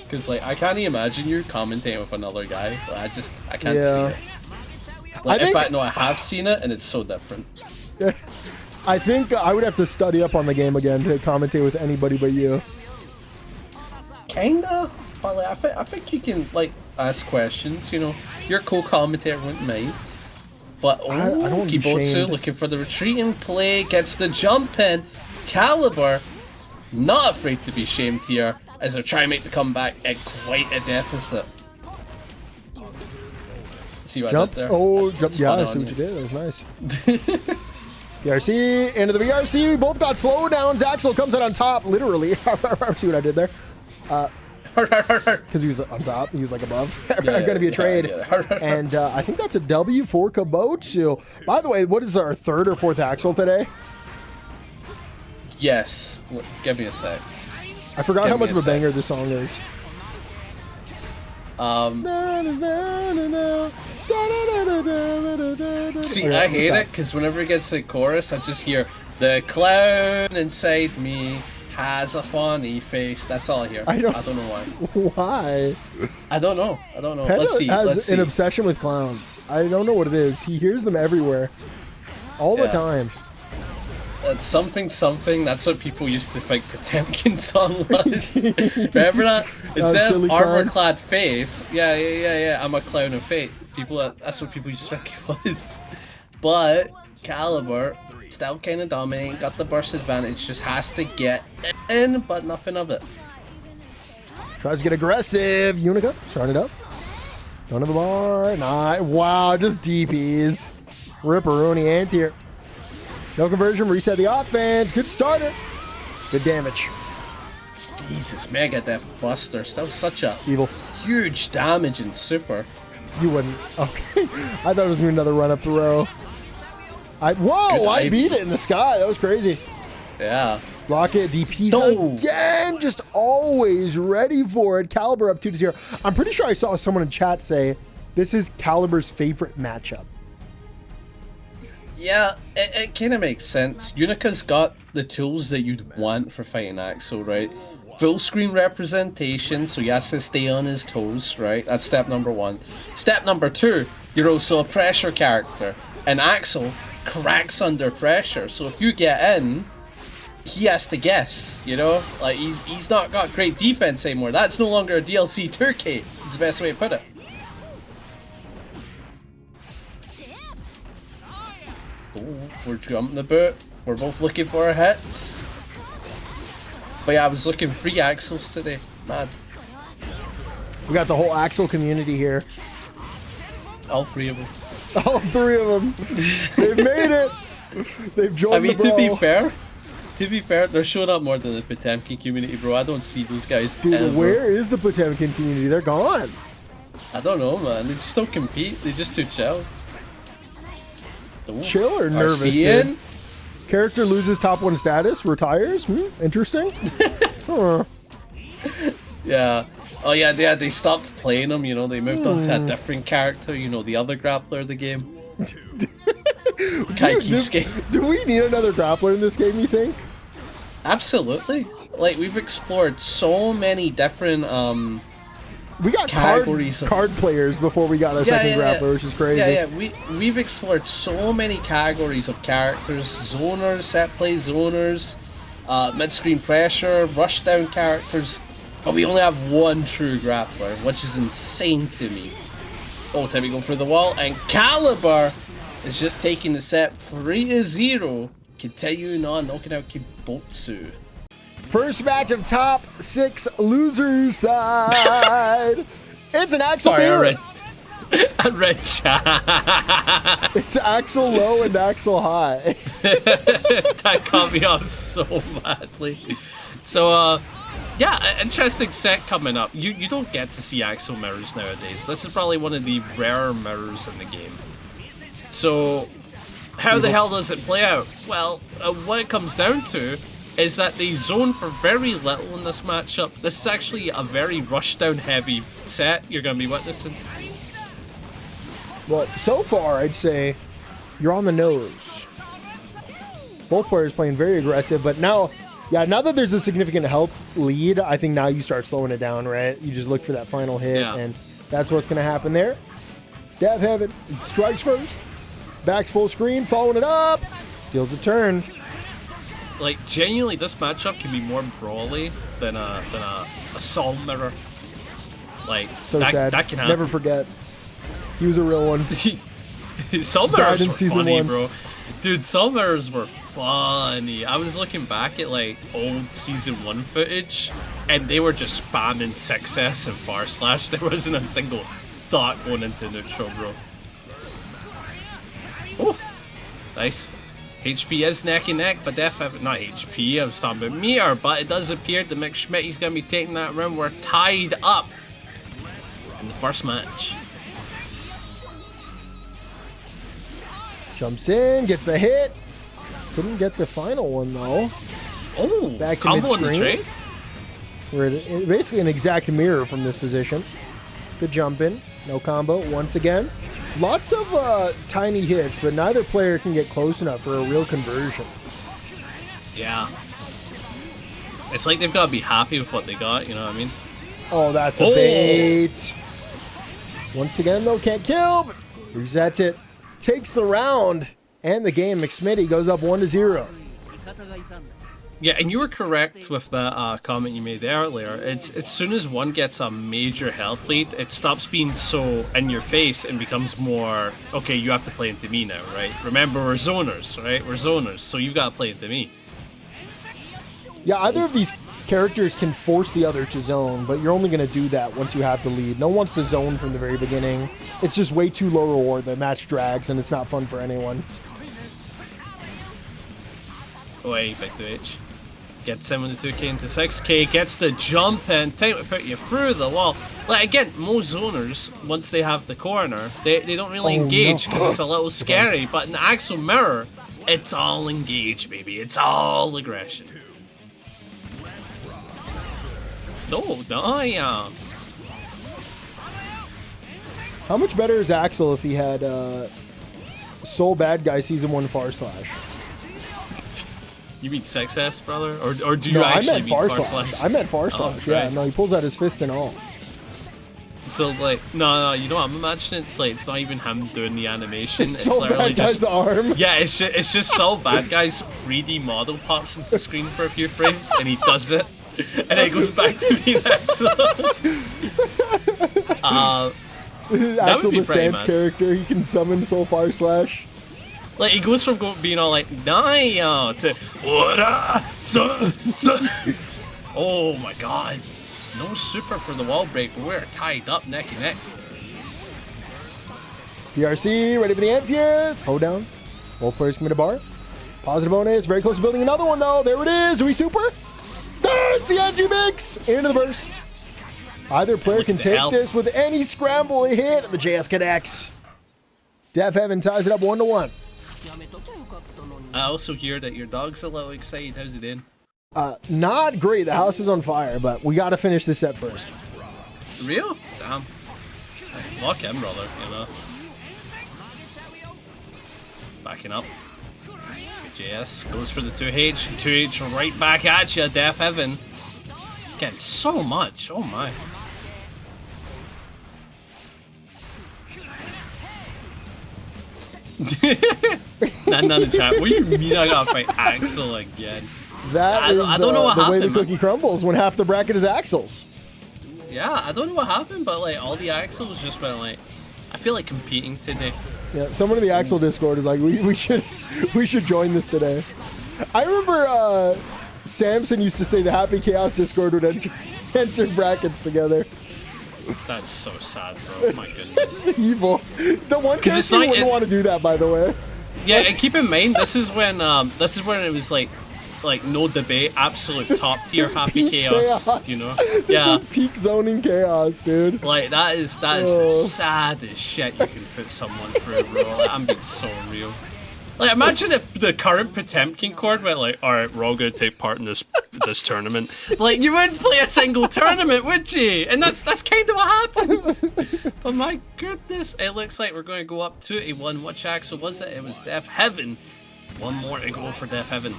Because, like, I can't imagine you commentating with another guy. I can't see it. Like, in fact, no, I have seen it, and it's so different. I think I would have to study up on the game again to commentate with anybody but you. Kinda, but like, I think you can like ask questions. You know, your co-commentator wouldn't mind. But I don't Kibotsu looking for the retreating play, gets the jump in. Caliber, not afraid to be shamed here as they're trying to make the comeback at quite a deficit. See what jump? I did there? Oh, jump. Yeah, I see what you did. That was nice. VRC, into the VRC. We both got slowdowns. Axel comes out on top, literally. See what I did there? Because he was on top. He was like above. Going to be a trade. And I think that's a W for Kibotsu. By the way, what is our third or fourth Axel today? Yes. Give me a sec. I forgot how much of a banger this song is. See, I hate it because whenever it gets to the chorus, I just hear the clown inside me has a funny face. That's all I hear. I don't know why. Why? I don't know. Panda Let's see. Has an obsession with clowns. I don't know what it is. He hears them everywhere, all the time. It's something. That's what people used to think Potemkin song was. Remember that? Instead of armor-clad faith, yeah. I'm a clown of fate. That's what people used to think it was. But Caliber still kind of dominating. Got the burst advantage. Just has to get in, but nothing of it. Tries to get aggressive. Unika, starting it up. Don't have a bar. Nah. Wow, just DPs. Ripperoni anti-air. No conversion, reset the offense. Good starter. Good damage. Jesus, Mega Death Buster. Still such a evil, huge damage in Super. You wouldn't. Okay. I thought it was going to be another run up the row. Whoa, I beat it in the sky. That was crazy. Yeah. Block it, DPs again. Just always ready for it. Caliber up 2-0. I'm pretty sure I saw someone in chat say this is Caliber's favorite matchup. Yeah, it kind of makes sense. Unika's got the tools that you'd want for fighting Axel, right? Full screen representation, so he has to stay on his toes, right? That's step number 1. Step number 2, you're also a pressure character. And Axel cracks under pressure, so if you get in, he has to guess, you know? Like, he's not got great defense anymore. That's no longer a DLC turkey. It's the best way to put it. Oh, we're jumping the boot. We're both looking for our hits. But yeah, I was looking 3 Axels today. Mad. We got the whole Axel community here. All 3 of them. All 3 of them. They've made it. They've joined the brawl. To be fair, they're showing up more than the Potemkin community, bro. I don't see those guys. Dude, ever. Where is the Potemkin community? They're gone. I don't know, man. They just don't compete. They're just too chill. Chill or nervous, dude? Character loses top 1 status, retires. Interesting. Yeah. Oh yeah, they stopped playing them. You know, they moved on to a different character. You know, the other grappler of the game. Do we need another grappler in this game? You think? Absolutely. Like, we've explored so many different we got categories card players before we got a second grappler, which is crazy. We've explored so many categories of characters: zoners, set play zoners, mid-screen pressure, rushdown characters, but we only have one true grappler, which is insane to me. Oh, time to go for the wall, and Caliber is just taking the set 3-0, continuing on, knocking out Kibotsu. First match of top 6 loser side. It's an Axel mirror. I read chat. It's Axel low and Axel high. That caught me off so badly. So, yeah, interesting set coming up. You don't get to see Axel mirrors nowadays. This is probably one of the rarer mirrors in the game. So, how the hell does it play out? Well, what it comes down to is that they zone for very little in this matchup. This is actually a very rushdown heavy set you're going to be witnessing. Well, so far, I'd say you're on the nose. Both players playing very aggressive, but now, yeah, now that there's a significant health lead, I think now you start slowing it down, right? You just look for that final hit, and that's what's going to happen there. DeafHeaven strikes first, backs full screen, following it up, steals the turn. Like, genuinely, this matchup can be more brawly than a Sol mirror. Like, so that, sad. That can happen. Never forget. He was a real one. Sol mirrors were season funny, 1. bro. Dude, Sol mirrors were funny. I was looking back at, like, old season 1 footage, and they were just spamming success and /. There wasn't a single thought going into neutral, bro. Oh, nice. HP is neck and neck, but DeafHeaven, not HP, I was talking about meter, but it does appear that McSmitty's going to be taking that round. We're tied up in the first match. Jumps in, gets the hit. Couldn't get the final one, though. Oh, back to combo mid-screen. in the trade? We're basically an exact mirror from this position. Good jump in, no combo once again. Lots of tiny hits, but neither player can get close enough for a real conversion. Yeah. It's like they've got to be happy with what they got, you know what I mean? Oh, that's a bait. Once again, though, can't kill, but resets it. Takes the round and the game. McSmitty goes up 1-0. Yeah, and you were correct with that comment you made earlier. It's as soon as one gets a major health lead, it stops being so in your face and becomes more, okay, you have to play into me now, right? Remember, we're zoners, right? We're zoners, so you've got to play into me. Yeah, either of these characters can force the other to zone, but you're only going to do that once you have the lead. No one wants to zone from the very beginning. It's just way too low reward. The match drags, and it's not fun for anyone. Away, back to H. Gets 72k into 6k, gets the jump in, time to put you through the wall. Like, again, most zoners, once they have the corner, they don't really engage because it's a little scary, but in Axel Mirror, it's all engage, baby. It's all aggression. No, yeah. How much better is Axel if he had Soul Bad Guy Season 1 /? You mean success, brother? Or do you actually mean /? I meant /. Yeah, right. No, he pulls out his fist and all. So, like, no, you know what I'm imagining? It's like, it's not even him doing the animation. It's Soul Bad Guy's arm. Yeah, it's just Soul Bad Guy's 3D model pops into the screen for a few frames, and he does it. And then it goes back to being Axel. Axel the stance character, he can summon Soul /. Like, he goes from being all like, Naya to, oh my god. No super for the wall break, but we're tied up neck and neck. PRC, ready for the ends here. Slow down. Both players commit a bar. Positive bonus, very close to building another one though. There it is. Do we super? There's the Anji mix. Into the burst. Either player can take this with any scramble hit. The JS connects. DeafHeaven ties it up 1-1. I also hear that your dog's a little excited. How's he doing? Not great. The house is on fire, but we got to finish this set first. Real? Damn. Lock him, brother, you know. Backing up. JS goes for the 2H. 2H right back at you, DeafHeaven. Getting so much. Oh my. None in chat. What do you mean I gotta fight Axel again? That is I don't know what the happened, way the cookie crumbles when half the bracket is Axels. Yeah, I don't know what happened, but like all the Axels just went like, I feel like competing today. Yeah, someone in the Axel Discord is like, we should join this today. I remember Samson used to say the Happy Chaos Discord would enter brackets together. That's so sad, bro. My goodness. It's evil. The one character wouldn't want to do that, by the way. Yeah, and keep in mind, this is when it was like no debate, absolute top tier Happy Chaos. You know? This is peak zoning chaos, dude. Like that is the saddest shit you can put someone through, bro. I'm being so real. Like, imagine if the current Potemkin chord went like, alright, we're all gonna take part in this tournament. Like, you wouldn't play a single tournament, would you? And that's kind of what happened. But my goodness, it looks like we're going to go up 2-1. Which Axel was it? It was DeafHeaven. One more to go for DeafHeaven.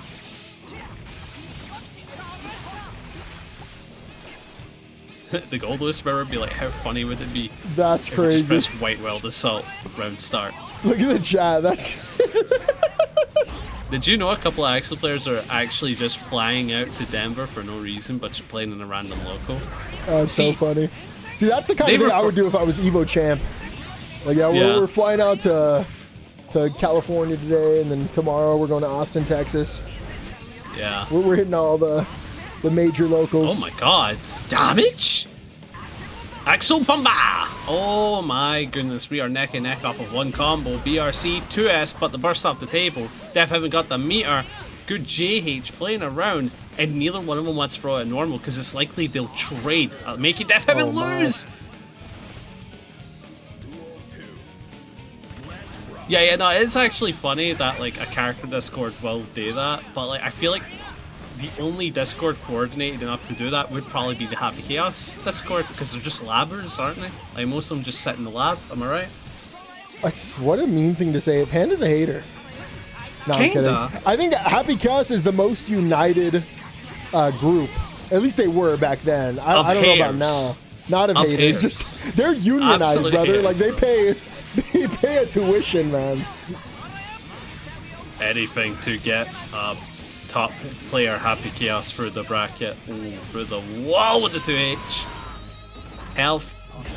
The Gold Whisperer would be like, how funny would it be? That's crazy. Just press White Weld Assault round start. Look at the chat. That's. Did you know a couple of Axel players are actually just flying out to Denver for no reason, but just playing in a random local? Oh, it's so funny. See, that's the kind of thing I would do if I was Evo champ. Like, yeah, we're flying out to California today, and then tomorrow we're going to Austin, Texas. Yeah. We're hitting all the major locals. Oh my god. Damage? Axel Panda! Oh my goodness, we are neck and neck off of one combo. BRC, 2S, but the burst off the table. DeafHeaven got the meter. Good JH playing around, and neither one of them wants to throw it normal because it's likely they'll trade, making DeafHeaven lose. Yeah, no, it's actually funny that like a character Discord will do that, but like I feel like the only Discord coordinated enough to do that would probably be the Happy Chaos Discord, because they're just labbers, aren't they? Like most of them just sit in the lab, am I right? What a mean thing to say. Panda's a hater. No, I'm kidding. I think Happy Chaos is the most united group. At least they were back then. I don't know about now. Not of haters. Just they're unionized, absolute brother. Haters, like they pay a tuition, man. Anything to get top player Happy Chaos through the bracket. Ooh, through the wall with the 2H. Health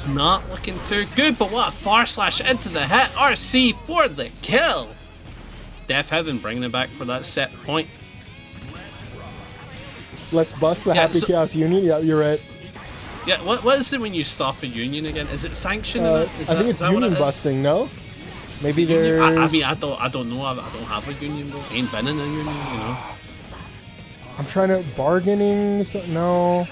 not looking too good, but what a far slash into the hit. RC for the kill. DeafHeaven bringing it back for that set point. Let's bust the Happy Chaos Union. Yeah, you're right. Yeah, what is it when you stop a union again? Is it sanctioned? I think it's union busting, no? Maybe there's... I mean, I don't know. I don't have a union, bro. Ain't been in a union, you know? I'm trying to... Bargaining? No.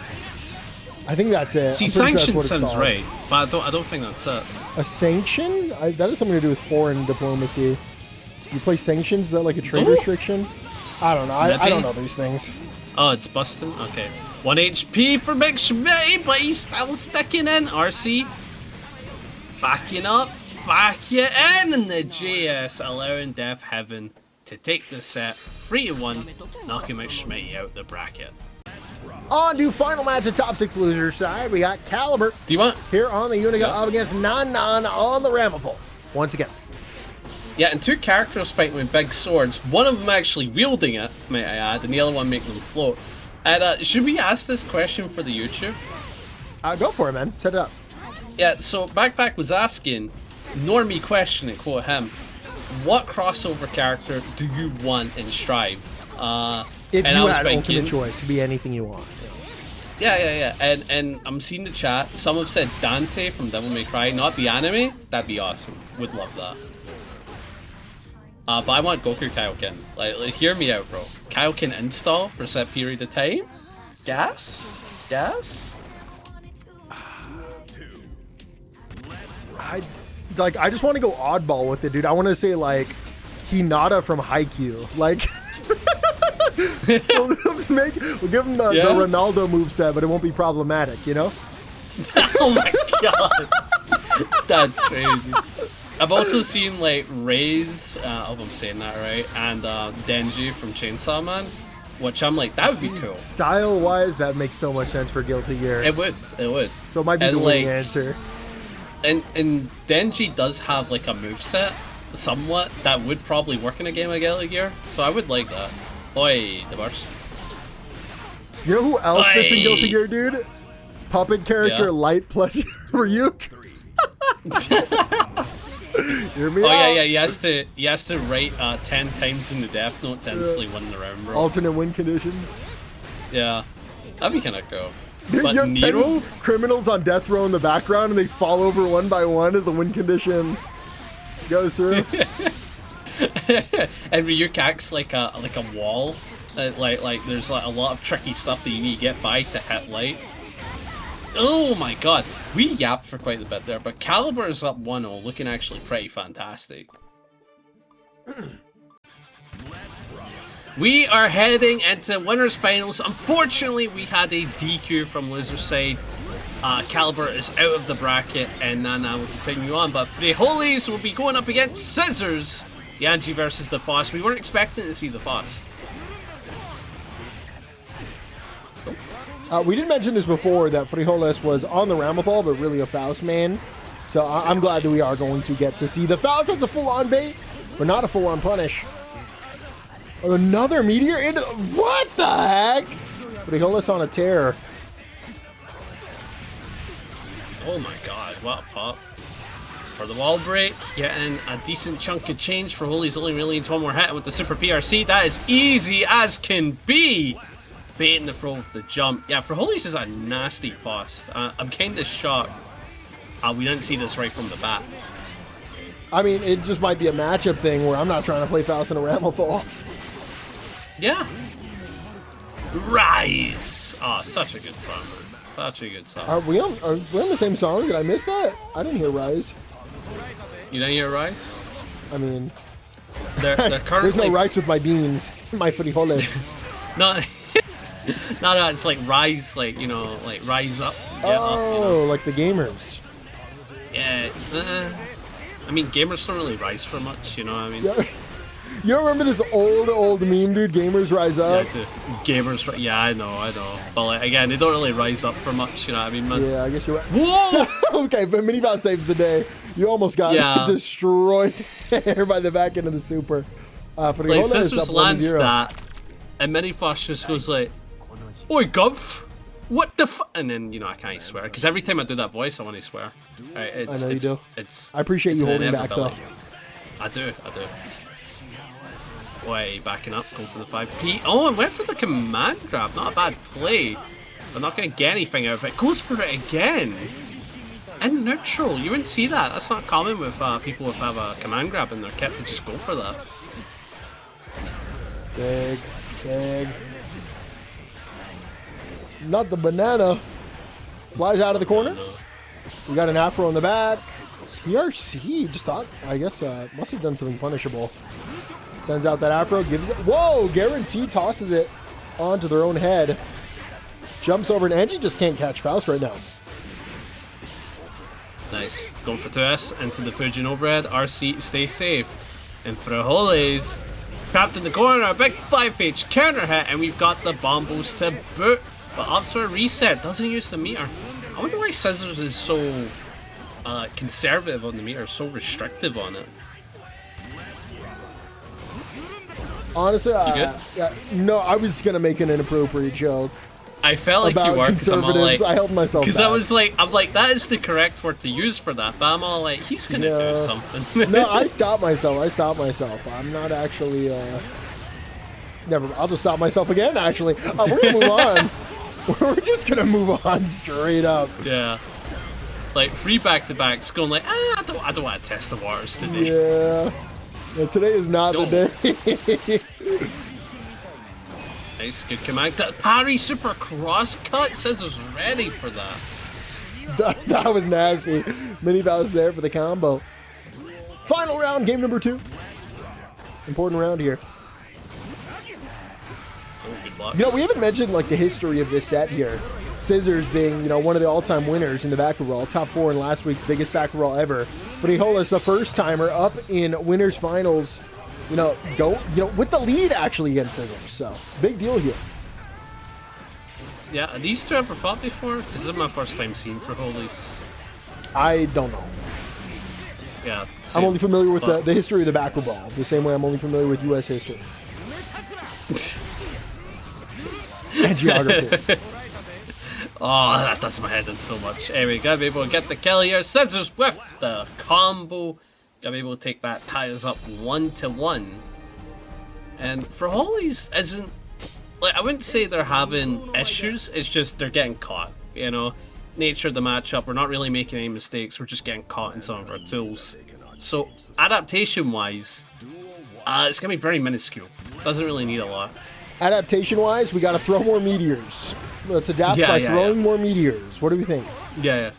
I think that's it. See, sanction sounds right, but I don't think that's it. A sanction? That has something to do with foreign diplomacy. You play sanctions? Is that like a trade restriction? I don't know. I don't know these things. Oh, it's busting? Okay. 1 HP for McSmitty, but he's still sticking in. RC backing up, back you in, and the JS allowing DeafHeaven to take the set 3-1, knocking McSmitty out the bracket. On to final match of top 6 losers side. We got Caliber here on the Unika up against Nan on the Ramlethal. Once again. Yeah, and 2 characters fighting with big swords. One of them actually wielding it, may I add, and the other one making them float. And should we ask this question for the YouTube? Go for it, man. Set it up. Yeah, so baccpack was asking, normie question, and quote him, what crossover character do you want in Strive? If you had ultimate choice, it'd be anything you want. Yeah. And I'm seeing the chat. Some have said Dante from Devil May Cry, not the anime. That'd be awesome. Would love that. But I want Goku Kaioken. Like, hear me out, bro. Kaioken install for a set period of time? Gas? I just want to go oddball with it, dude. I want to say, like, Hinata from Haikyuu. Like, we'll give him the Ronaldo moveset, but it won't be problematic, you know? Oh my god. That's crazy. I've also seen like Ray's I hope I'm saying that right, and Denji from Chainsaw Man, which I'm like, that would be cool. Style-wise, that makes so much sense for Guilty Gear. It would. So it might be the winning answer. And Denji does have like a moveset, somewhat, that would probably work in a game of Guilty Gear, so I would like that. Oi, the burst. You know who else fits in Guilty Gear, dude? Puppet character Light plus Ryuk. Hear me out. Yeah, he has to write 10 times in the Death Note to instantly win the round, bro. Alternate win condition. Yeah, that'd be kind of cool. Dude, but you have Nero? 10 criminals on death row in the background and they fall over one by one as the win condition goes through. And Ryuk acts like a wall. Like there's like a lot of tricky stuff that you need to get by to hit Light. Oh my god, we yapped for quite a bit there, but Caliber is up 1-0, looking actually pretty fantastic. We are heading into winners finals. Unfortunately, we had a DQ from loser side. Caliber is out of the bracket, and Nana will continue on, but Frijoles will be going up against Scissors. The Anji versus the Faust. We weren't expecting to see the Faust. We did mention this before, that Frijoles was on the Ramlethal, but really a Faust main. So I'm glad that we are going to get to see the Faust. That's a full-on bait, but not a full-on punish. Another meteor into... What the heck? Frijoles on a tear. Oh my god, what a pop. For the wall break, getting a decent chunk of change. for Frijoles only really needs one more hit with the Super PRC. That is easy as can be. Baiting the throw with the jump. Yeah, Frijoles is a nasty Faust. I'm kind of shocked we didn't see this right from the bat. I mean, it just might be a matchup thing where I'm not trying to play Faust in a Ramlethal. Yeah. Rise! Oh, such a good song, man. Such a good song. Are we on the same song? Did I miss that? I didn't hear Rise. You didn't hear Rise? I mean... They're currently... There's no rice with my beans. My Frijoles. No... No, it's like rise, like, you know, like rise up. Get up, you know? Like the gamers. Yeah, I mean, gamers don't really rise for much, you know what I mean? Yeah. You remember this old meme, dude? Gamers rise up? Yeah, gamers, yeah, I know. But like, again, they don't really rise up for much, you know what I mean, man? Yeah, I guess you're right. Whoa! Okay, but Minibout saves the day. You almost got destroyed there by the back end of the super. For the like, Scissors lands that, and Minifaust just goes like, "Oi, Gov, what the f—" And then, you know, I can't swear, because every time I do that voice, I want to swear. Right, I know you do. I appreciate you holding back, though. I do. Wait, backing up, going for the 5P. Oh, I went for the command grab. Not a bad play. I'm not going to get anything out of it. Goes for it again. And neutral. You wouldn't see that. That's not common with people who have a command grab in their kit to just go for that. Big. Not the banana. Flies out of the corner. We got an afro in the back. PRC just thought, I guess, must have done something punishable. Sends out that afro, gives it. Whoa! Guarantee tosses it onto their own head. Jumps over, and Anji just can't catch Faust right now. Nice. Going for 2S into the Fujin overhead. RC stay safe. And Frijoles trapped in the corner. A big 5H counter hit, and we've got the bombos to boot. But up to a reset. Doesn't use the meter. I wonder why Scissors is so conservative on the meter, so restrictive on it. Honestly, no, I was gonna make an inappropriate joke. I felt like about you were, conservatives. Like, I held myself back. Because I was like, that is the correct word to use for that. But I'm all like, he's gonna do something. No, I stopped myself. I'm not actually. Never. I'll just stop myself again. Actually, we're gonna move on. We're just gonna move on straight up. Yeah. Like free back-to-backs going like, I don't want to test the waters today. Yeah, today is not the day. Nice, good command. That parry super cross cut. Scissors ready for that. That was nasty. Minibout's there for the combo. Final round, game number 2. Important round here. Oh, good luck. You know, we haven't mentioned like the history of this set here. Scissors being, you know, one of the all-time winners in the baccpaBrawl, top 4 in last week's biggest baccpaBrawl ever. Frijoles, the first timer, up in winners finals you know, go, you know, with the lead actually against Scissors. So big deal here. Yeah, these two ever fought before? This is my first time seeing Frijoles. I don't know. Yeah. I'm only familiar with the history of the baccpaBrawl, the same way I'm only familiar with U.S. history. And geography. Oh, that does my head in so much. Anyway, gotta be able to get the kill here. Scissors with the combo. Gotta be able to take that, tie us up 1-1. And Frijoles isn't, like, I wouldn't say they're having issues, it's just they're getting caught, you know? Nature of the matchup, we're not really making any mistakes, we're just getting caught in some of our tools. So, adaptation-wise, it's gonna be very minuscule. Doesn't really need a lot. Adaptation-wise, we gotta throw more meteors. Let's adapt by throwing more meteors. What do we think? Yeah,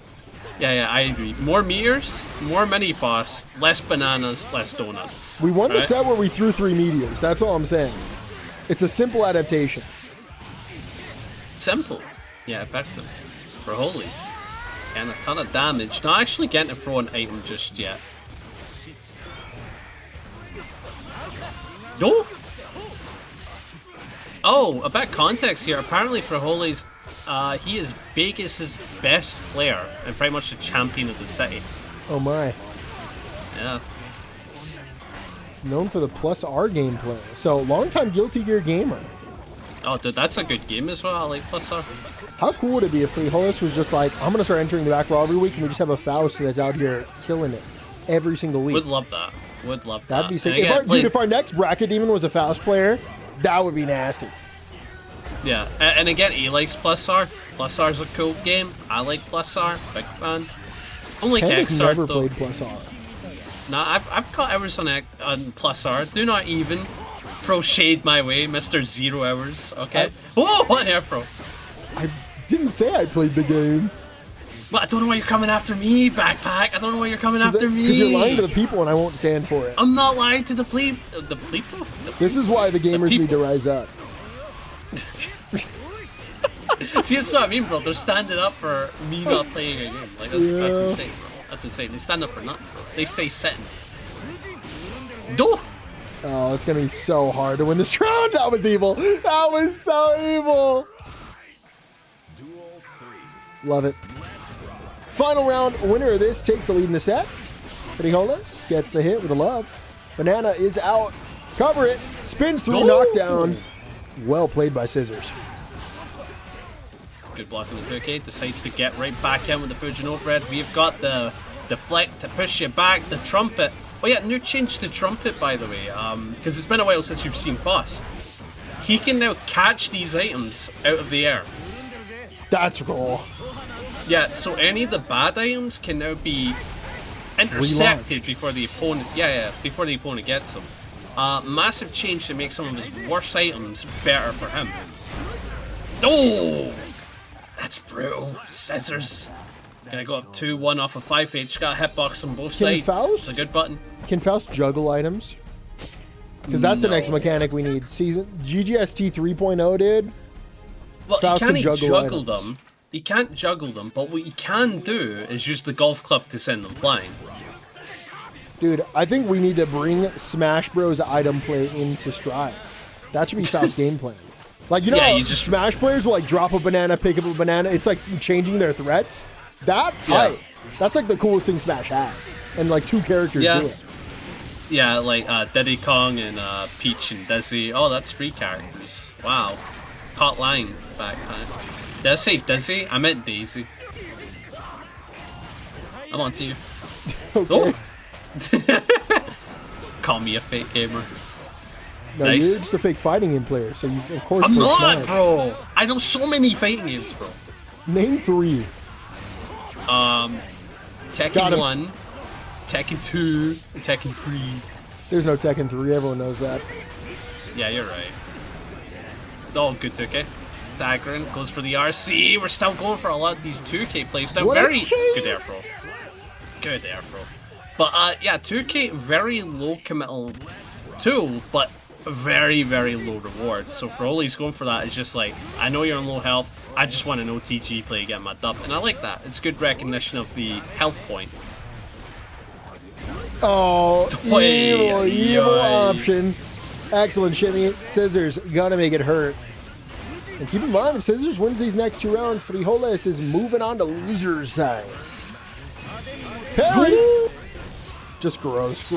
I agree. More meteors, more mini-boss, less bananas, less donuts. We won the set where we threw 3 meteors, that's all I'm saying. It's a simple adaptation. Simple. Yeah, effective. Frijoles. And a ton of damage. Not actually getting to throw an item just yet. No! Oh, a bit of context here. Apparently Frijoles, he is Vegas' best player and pretty much the champion of the city. Oh my. Yeah. Known for the plus R gameplay. So, long-time Guilty Gear gamer. Oh, dude, that's a good game as well. I like plus R. How cool would it be if Frijoles was just like, I'm going to start entering the baccpaBrawl every week and we just have a Faust that's out here killing it every single week. Would love that. Would love that. That'd be sick. If our next bracket even was a Faust player, that would be nasty. Yeah, and again, he likes plus R. Plus R's a cool game. I like plus R. Big fan. Only Panda's X-R never though. played plus R. Nah, I've caught hours on plus R. Do not even throw shade my way, Mr. 0 hours. Okay. Oh, what an air throw! I didn't say I played the game. Well, I don't know why you're coming after me, baccpack. I don't know why you're coming after me. Because you're lying to the people, and I won't stand for it. I'm not lying to the people. This is why the gamers need to rise up. See, that's what I mean, bro. They're standing up for me not playing a game. Like, that's insane, bro. That's insane. They stand up for nothing, bro. They stay sitting. Do. Oh, it's going to be so hard to win this round. That was evil. That was so evil. Love it. Final round. Winner of this takes the lead in the set. Frijoles gets the hit with a love. Banana is out. Cover it. Spins through. Knockdown. Well played by Scissors. Good block on the 2K. Decides to get right back in with the Fujin overhead. We've got the deflect to push you back. The trumpet. Oh yeah, new change to trumpet, by the way. Because it's been a while since you've seen Fast. He can now catch these items out of the air. That's cool. Yeah, so any of the bad items can now be intercepted before the opponent. Before the opponent gets them. Massive change to make some of his worst items better for him. Oh, that's brutal. Scissors. Gonna go up 2-1 off of 5H. Got a hitbox on both sides. It's a good button. Can Faust juggle items? Because that's the next mechanic we need. GGST 3.0 did. Well, Faust he can't juggle items. them. He can't juggle them, but what he can do is use the golf club to send them flying. Dude, I think we need to bring Smash Bros. Item play into Strive. That should be Faust's game plan. Like, you know how Smash players will like drop a banana, pick up a banana. It's like changing their threats. That's hype. That's like the coolest thing Smash has. And like 2 characters do it. Yeah, like Diddy Kong and Peach and Dizzy. Oh, that's 3 characters. Wow. Hot line back time. Did I say Dizzy? I meant Daisy. I'm on to you. Okay. Oh. Call me a fake gamer. No, Nice. you're just a fake fighting game player, so you of course I'm play not, Smash. bro. I know so many fighting games, bro. Name 3. Tekken 1, Tekken 2, Tekken 3. There's no Tekken 3, everyone knows that. Yeah, you're right. Oh, good 2K. Daggering goes for the RC. We're still going for a lot of these 2K plays. Now, very good air pro. Good air pro. But yeah, 2K, very low committal tool, but very, very low reward. So for all he's going for that, it's just like, I know you're on low health, I just want an OTG play to get my dub. And I like that. It's good recognition of the health point. Oh, evil option. Excellent shimmy. Scissors gonna make it hurt. And keep in mind, if Scissors wins these next 2 rounds, Frijoles is moving on to loser's side. Parry! Just gross.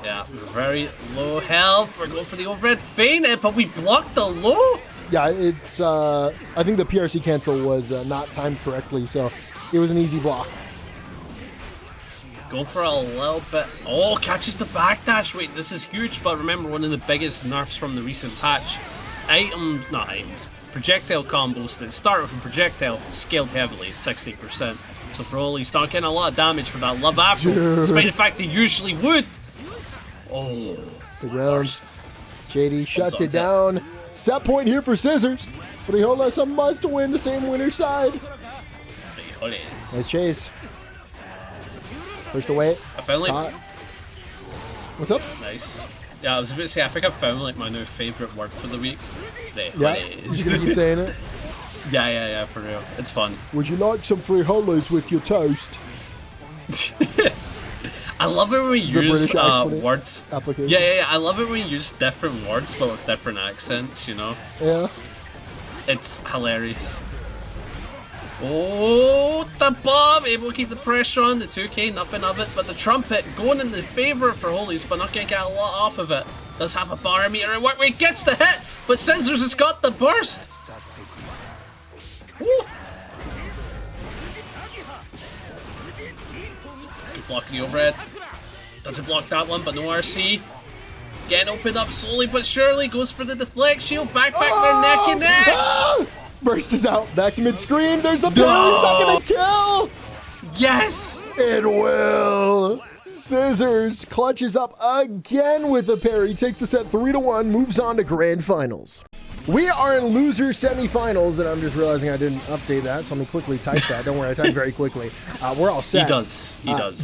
Yeah, very low health. We're going for the overhead feint, but we blocked the low. Yeah, it's. I think the PRC cancel was not timed correctly, so it was an easy block. Go for a little bit. Oh, catches the backdash. Wait, this is huge, but remember, one of the biggest nerfs from the recent patch. Projectile combos that start with a projectile scaled heavily at 60%. So Frijoles not getting a lot of damage for that love after, despite the fact they usually would. Oh, the round. JD shuts it down. Set point here for Scissors. Frijoles a must win to stay on winner's side. Frijoles. Nice chase. Pushed away. I found like. Caught. What's up? Nice. Yeah, I was about to say, I think I found like my new favorite word for the week. Yeah, you're just gonna keep saying it? Yeah, for real. It's fun. Would you like some frijoles with your toast? I love it when we use words. Application. Yeah. I love it when we use different words but with different accents, you know? Yeah. It's hilarious. Oh, the bomb! Able to keep the pressure on. The 2K, nothing of it. But the trumpet going in the favor for Frijoles, but not going to get a lot off of it. Does have a bar meter and work rate, gets the hit, but Scissors has got the burst. Woo. Keep blocking the overhead. Doesn't block that one, but no RC. Getting opened up slowly but surely. Goes for the deflect shield. Backpack their neck and neck. Burst is out. Back to mid-screen. There's the parry. He's not going to kill. Yes. It will. Scissors clutches up again with a parry. Takes the set 3-1. Moves on to grand finals. We are in loser semifinals, and I'm just realizing I didn't update that, so let me quickly type that. Don't worry, I typed very quickly. We're all set. He does.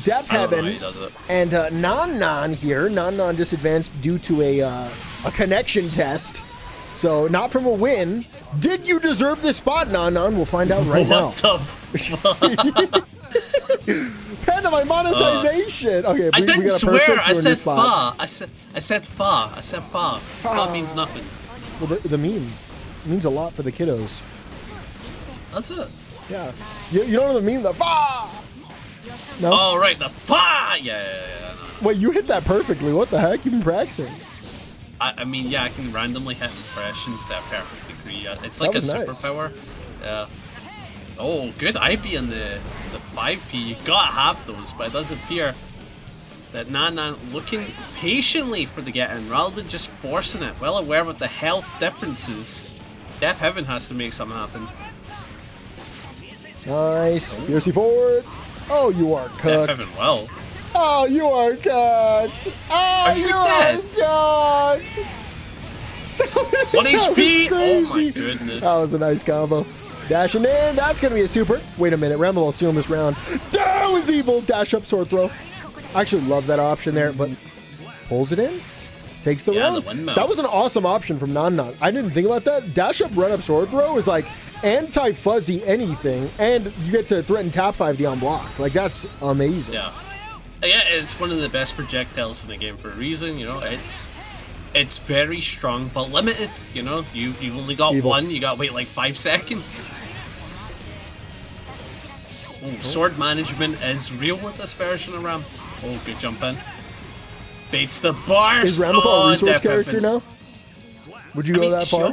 DeafHeaven and Non here. Non disadvantaged due to a connection test. So not from a win. Did you deserve this spot, Non? We'll find out right now. Panda, my monetization. Okay, I didn't we got a swear. perfect I said spot. fa. I said fa. Fa means nothing. Well, the meme means a lot for the kiddos. That's it. Yeah. You don't know the meme, the fa. No. Oh right, the fa. Yeah. Wait, you hit that perfectly. What the heck? You've been practicing. I mean, yeah, I can randomly hit impressions to a perfect degree. It's like a superpower. Yeah. Oh, good IB in the 5P. You gotta have those, but it does appear that Nan looking patiently for the get-in rather than just forcing it. Well aware of the health differences, DeafHeaven has to make something happen. Nice. PRC forward. Oh, you are cooked. DeafHeaven well. Oh, you are cooked. Oh, you are cooked. 1 HP. Crazy. Oh my goodness. That was a nice combo. Dashing in. That's going to be a super. Wait a minute. Ramlethal stealing this round. That was evil. Dash up, sword throw. I actually love that option there, but pulls it in. Takes the round. That was an awesome option from Non. I didn't think about that. Dash up, run up, sword throw is like anti-fuzzy anything, and you get to threaten tap 5D on block. Like, that's amazing. Yeah, it's one of the best projectiles in the game for a reason. You know, it's very strong but limited. You know, you only got one. You got to wait like 5 seconds. Ooh, sword management is real with this version of Ram. Oh, good jump in. Baits the bars. Is Ramlethal a resource character now? Would you go that far?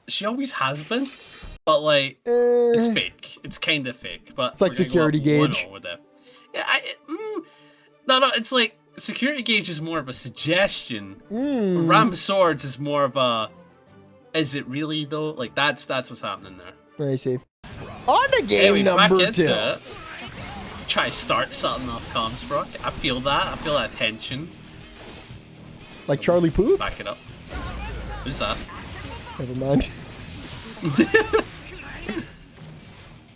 She always has been, but like it's fake. It's kind of fake, but it's like security gauge. Yeah, no. It's like security gauge is more of a suggestion. Ram swords is more of a. Is it really though? Like that's what's happening there. I see. On to game number 2. Try to start something off comms, bro. I feel that. I feel that tension. Like Charlie Puth? Back it up. Who's that? Never mind.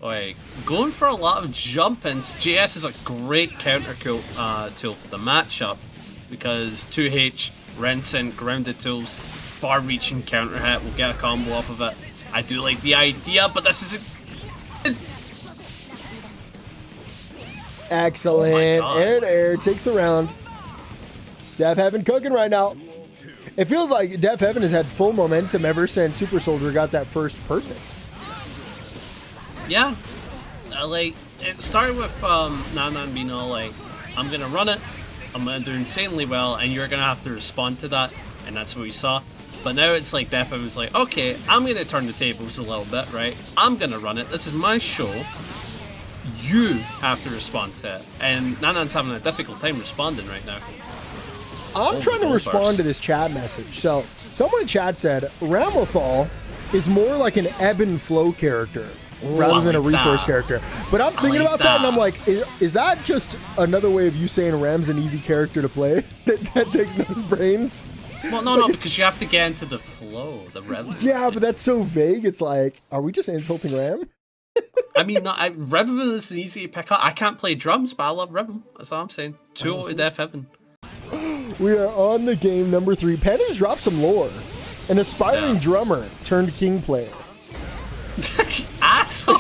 Wait, going for a lot of jump-ins. JS is a great counter tool to the matchup because 2H, Rensen, grounded tools, far-reaching counter hit will get a combo off of it. I do like the idea, but this is Excellent. Air takes the round. DeafHeaven cooking right now. It feels like DeafHeaven has had full momentum ever since Super Soldier got that first perfect. Yeah. Like, it started with Nanan being all like, I'm going to run it, I'm going to do insanely well, and you're going to have to respond to that, and that's what we saw. But now it's like DeafHeaven was like, okay, I'm going to turn the tables a little bit, right? I'm going to run it. This is my show. You have to respond to it. And Nanan's having a difficult time responding right now. I'm trying to respond to this chat message. So, someone in chat said, Ramlethal is more like an ebb and flow character rather than a resource character. But I'm thinking about that and I'm like, is that just another way of you saying Ram's an easy character to play that takes no brains? Well, no, because you have to get into the flow, the rhythm. Yeah, but that's so vague. It's like, are we just insulting Ram? I mean, rhythm is an easy to pick up. I can't play drums, but I love rhythm. That's all I'm saying. 2-0 to DeafHeaven. We are on the game number 3. Panda's dropped some lore. An aspiring drummer turned king player. Asshole!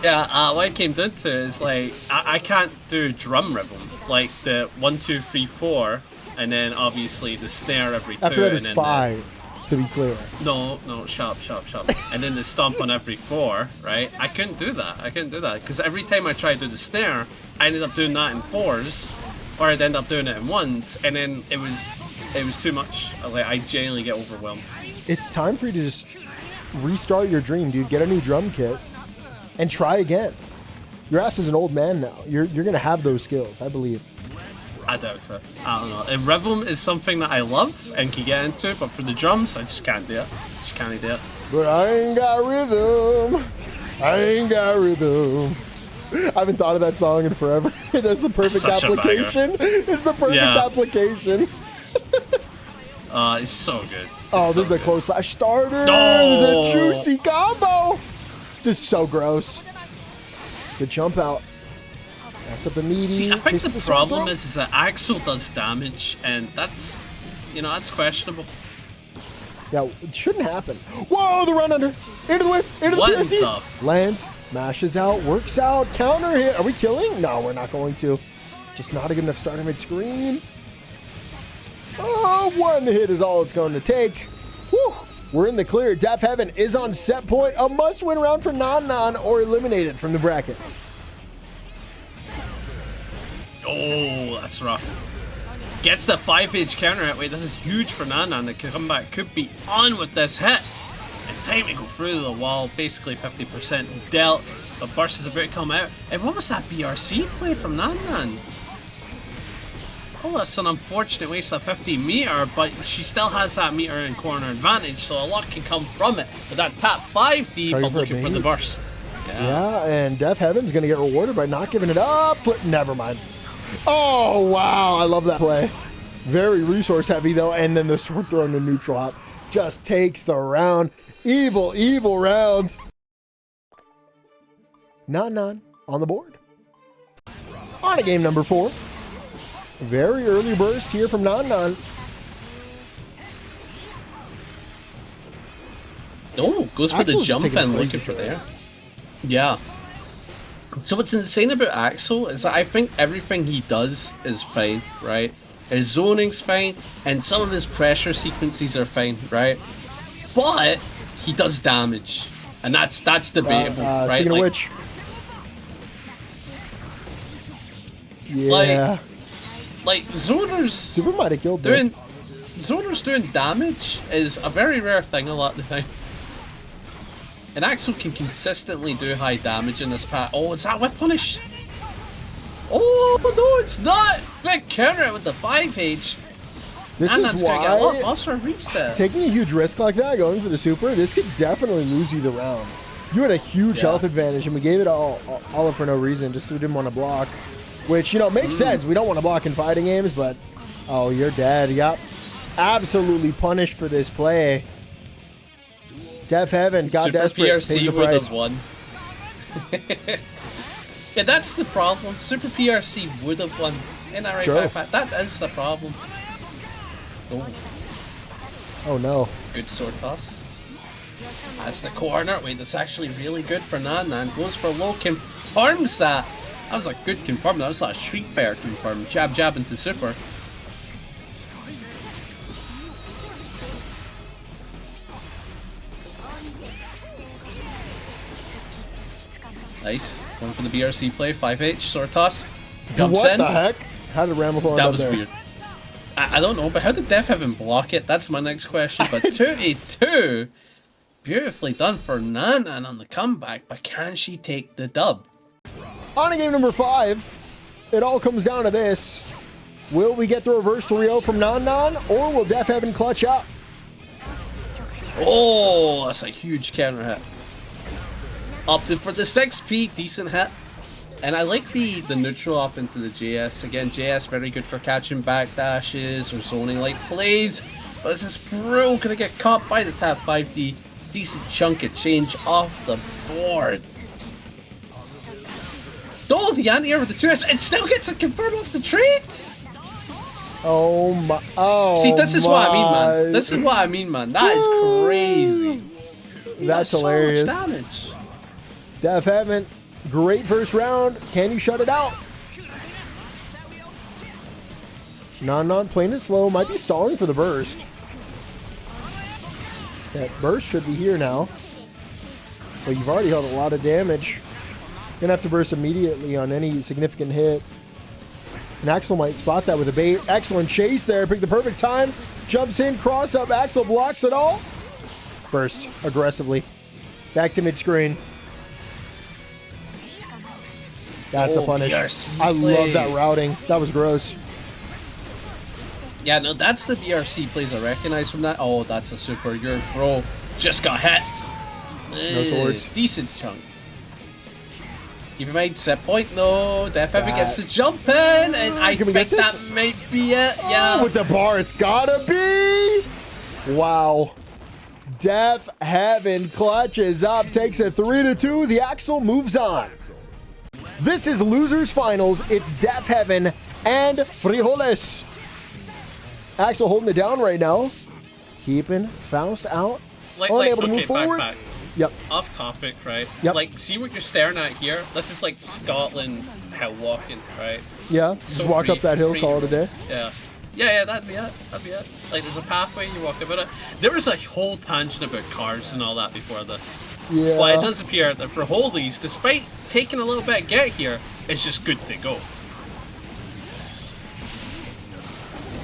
Yeah, what it came down to is like, I can't do drum rhythm. Like the 1, 2, 3, 4, and then obviously the snare every 2. After that is and then 5, to be clear. No, shut up. And then the stomp on every 4, right? I couldn't do that. Because every time I tried to do the snare, I ended up doing that in 4s, or I'd end up doing it in 1s, and then it was too much. Like, I genuinely get overwhelmed. It's time for you to just restart your dream, dude. Get a new drum kit and try again. Your ass is an old man now. You're gonna have those skills, I believe. I doubt it. I don't know. And rhythm is something that I love and can get into, but for the drums, I just can't do it. Just can't do it. But I ain't got rhythm. I ain't got rhythm. I haven't thought of that song in forever. That's the perfect application. It's the perfect application. It's so good. This is a close slash starter. No! This is a juicy combo. This is so gross. Good jump out. Mess up the meaty. See, I think the problem is that Axel does damage, and that's, that's questionable. Yeah, it shouldn't happen. Whoa, the run under. Into the whiff. Into the PRC. Stuff? Lands, mashes out, works out, counter hit. Are we killing? No, we're not going to. Just not a good enough starter mid-screen. Oh, 1 hit is all it's going to take. Whew. We're in the clear. DeafHeaven is on set point. A must-win round for Nan or eliminated from the bracket. Oh, that's rough. Gets the 5-age counter hit. Wait, this is huge for Nan. The comeback could be on with this hit. And time to go through the wall. Basically 50% dealt. The burst is about to come out. And what was that BRC play from Nan? Oh, that's an unfortunate waste of 50 meter, but she still has that meter and corner advantage, so a lot can come from it. But that tap 5D, but looking for the burst. Yeah, and DeafHeaven's going to get rewarded by not giving it up. Never mind. Oh, wow. I love that play. Very resource heavy, though, and then the sword throw into neutral hop just takes the round. Evil, evil round. Nan on the board. On to game number 4. Very early burst here from Nan. Oh, goes for the jump and looking for there. Yeah. So what's insane about Axel is that I think everything he does is fine, right? His zoning's fine, and some of his pressure sequences are fine, right? But he does damage, and that's debatable, right? Speaking of which, yeah. Like zoners Super might have killed them. Zoners doing damage is a very rare thing a lot of the time. And Axel can consistently do high damage in this pack. Oh, it's that whip punish. Oh no, it's not. Big counter with the 5H. This is why reset. Taking a huge risk like that, going for the super, this could definitely lose you the round. You had a huge health advantage, and we gave it all up for no reason, just so we didn't want to block. Which, makes sense. We don't want to block in fighting games, but... Oh, you're dead. Yep. Absolutely punished for this play. DeafHeaven got desperate. PRC would have won. Yeah, that's the problem. Super PRC would have won. In that right backpack. That is the problem. Oh no. Good sword toss. That's the corner. Wait, that's actually really good for Nan. Goes for low, confirms that. That was a good confirm. That was like a Street Bear confirm. Jab into super. Nice. Going for the BRC play. 5H, sword toss. Jumps what in. The heck? How did Ramlethal end That up was there? weird. I don't know, but how did DeafHeaven block it? That's my next question. But 2-2. Beautifully done for Nan on the comeback, but can she take the dub? On to game number 5, it all comes down to this. Will we get the reverse 3-0 from Nan, or will DeafHeaven clutch up? Oh, that's a huge counter hit. Opted for the 6P, decent hit. And I like the neutral up into the JS. Again, JS very good for catching backdashes or zoning like plays. But this is bro gonna get caught by the tap 5D. Decent chunk of change off the board. Oh, the anti-air with the 2S, and still gets a confirm off the trade. Oh my! Oh, see, this is what I mean, man. This is what I mean, man. That is crazy. That's hilarious. So much damage. DeafHeaven, great first round. Can you shut it out? Nan playing it slow. Might be stalling for the burst. That burst should be here now. But you've already held a lot of damage. Gonna have to burst immediately on any significant hit. And Axel might spot that with a bait. Excellent chase there. Picked the perfect time. Jumps in, cross up. Axel blocks it all. Burst aggressively. Back to mid-screen. That's a punish. I love that routing. That was gross. Yeah, no, that's the BRC plays I recognize from that. Oh, that's a super. Your throw just got hit. No swords. Decent chunk. Keep in mind, set point though. DeafHeaven gets the jump in, and I think that might be it. Yeah. Oh, with the bar, it's gotta be. Wow. DeafHeaven clutches up, takes it 3-2. The Axel moves on. This is losers finals. It's DeafHeaven and Frijoles. Axel holding it down right now. Keeping Faust out. Unable to move forward. Backpack. Yep. Off topic, right? Yep. Like, see what you're staring at here? This is like Scotland hill walking, right? Yeah. Just So walk up that hill, call it a day. Yeah. Yeah, that'd be it. That'd be it. Like, there's a pathway, you walk about it. There was a whole tangent about cars and all that before this. Yeah. But it does appear that for Holies, despite taking a little bit of get here, it's just good to go.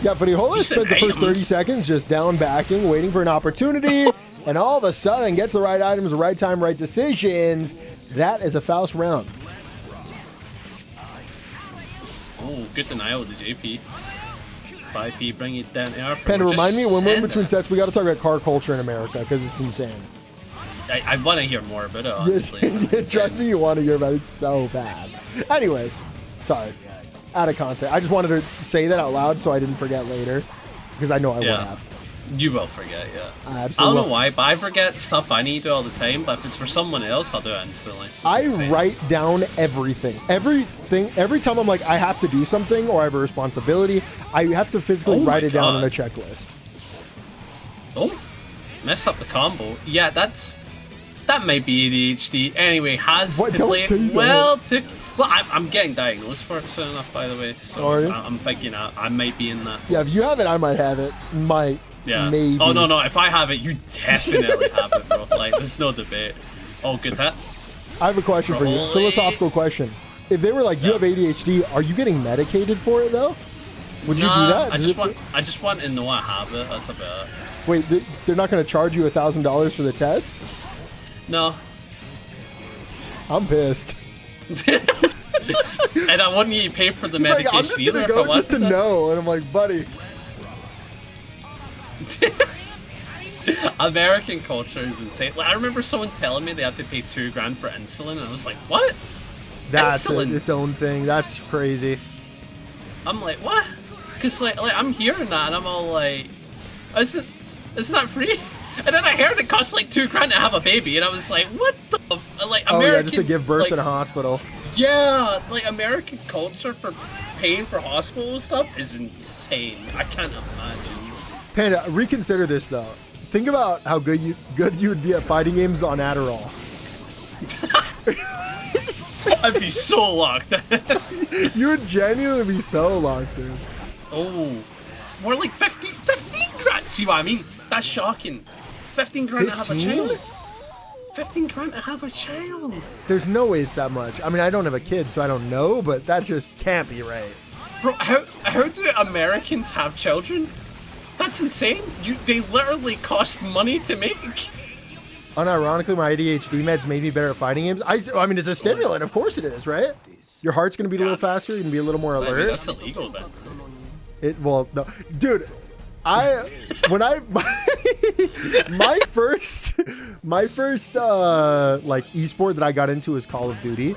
Yeah, Frijoles spent the first 30 seconds just down backing, waiting for an opportunity, and all of a sudden gets the right items, the right time, right decisions. That is a Faust round. Oh, good denial of the JP. 5P, bring it down there. Panda, remind me, when we're in between sets, we got to talk about car culture in America, because it's insane. I want to hear more about it, honestly. Trust me, you want to hear about it. It's so bad. Anyways, sorry. Out of context. I just wanted to say that out loud so I didn't forget later, because I know I would have. You will forget, yeah. I absolutely I don't know why, but I forget stuff I need to do all the time, but if it's for someone else, I'll do it instantly. I write down everything. Every time I'm like, I have to do something or I have a responsibility, I have to physically write it down on a checklist. Oh, messed up the combo. Yeah, that might be ADHD. Anyway, has to play it well to... Well, I'm getting diagnosed for it soon enough, by the way. So I'm thinking I might be in that. Yeah, if you have it, I might have it. Yeah. Maybe. Oh, no. If I have it, you definitely have it, bro. Like, there's no debate. Oh, good hit. I have a question for you. Philosophical question. If they were like, you have ADHD, are you getting medicated for it, though? Would you do that? I just want to know I have it. That's about it. Wait, they're not going to charge you $1,000 for the test? No. I'm pissed. And I wouldn't even pay for the medication. Like, I'm just gonna go just to know, and I'm like, buddy. American culture is insane. Like, I remember someone telling me they had to pay $2,000 for insulin, and I was like, what? That's its own thing. That's crazy. I'm like, what? Because like I'm hearing that, and I'm all like, isn't that free? And then I heard it costs like $2,000 to have a baby, and I was like, what the? Like, American, oh yeah, just to give birth in a hospital. Yeah, like American culture for paying for hospital stuff is insane. I can't imagine. Panda, reconsider this though. think about how good you would be at fighting games on Adderall. I'd be so locked. You would genuinely be so locked in. Oh, more like 15 grand. See what I mean? That's shocking. 15 grand to have a child. 15 grand to have a child. There's no way it's that much. I mean, I don't have a kid, so I don't know, but that just can't be right. Bro, how do Americans have children? That's insane. They literally cost money to make. Unironically, my ADHD meds made me better at fighting games. I mean, it's a stimulant. Of course it is, right? Your heart's going to be a little faster. You're going to be a little more alert. I mean, that's illegal, then. Well, no. Dude, my first like esport that I got into was Call of Duty.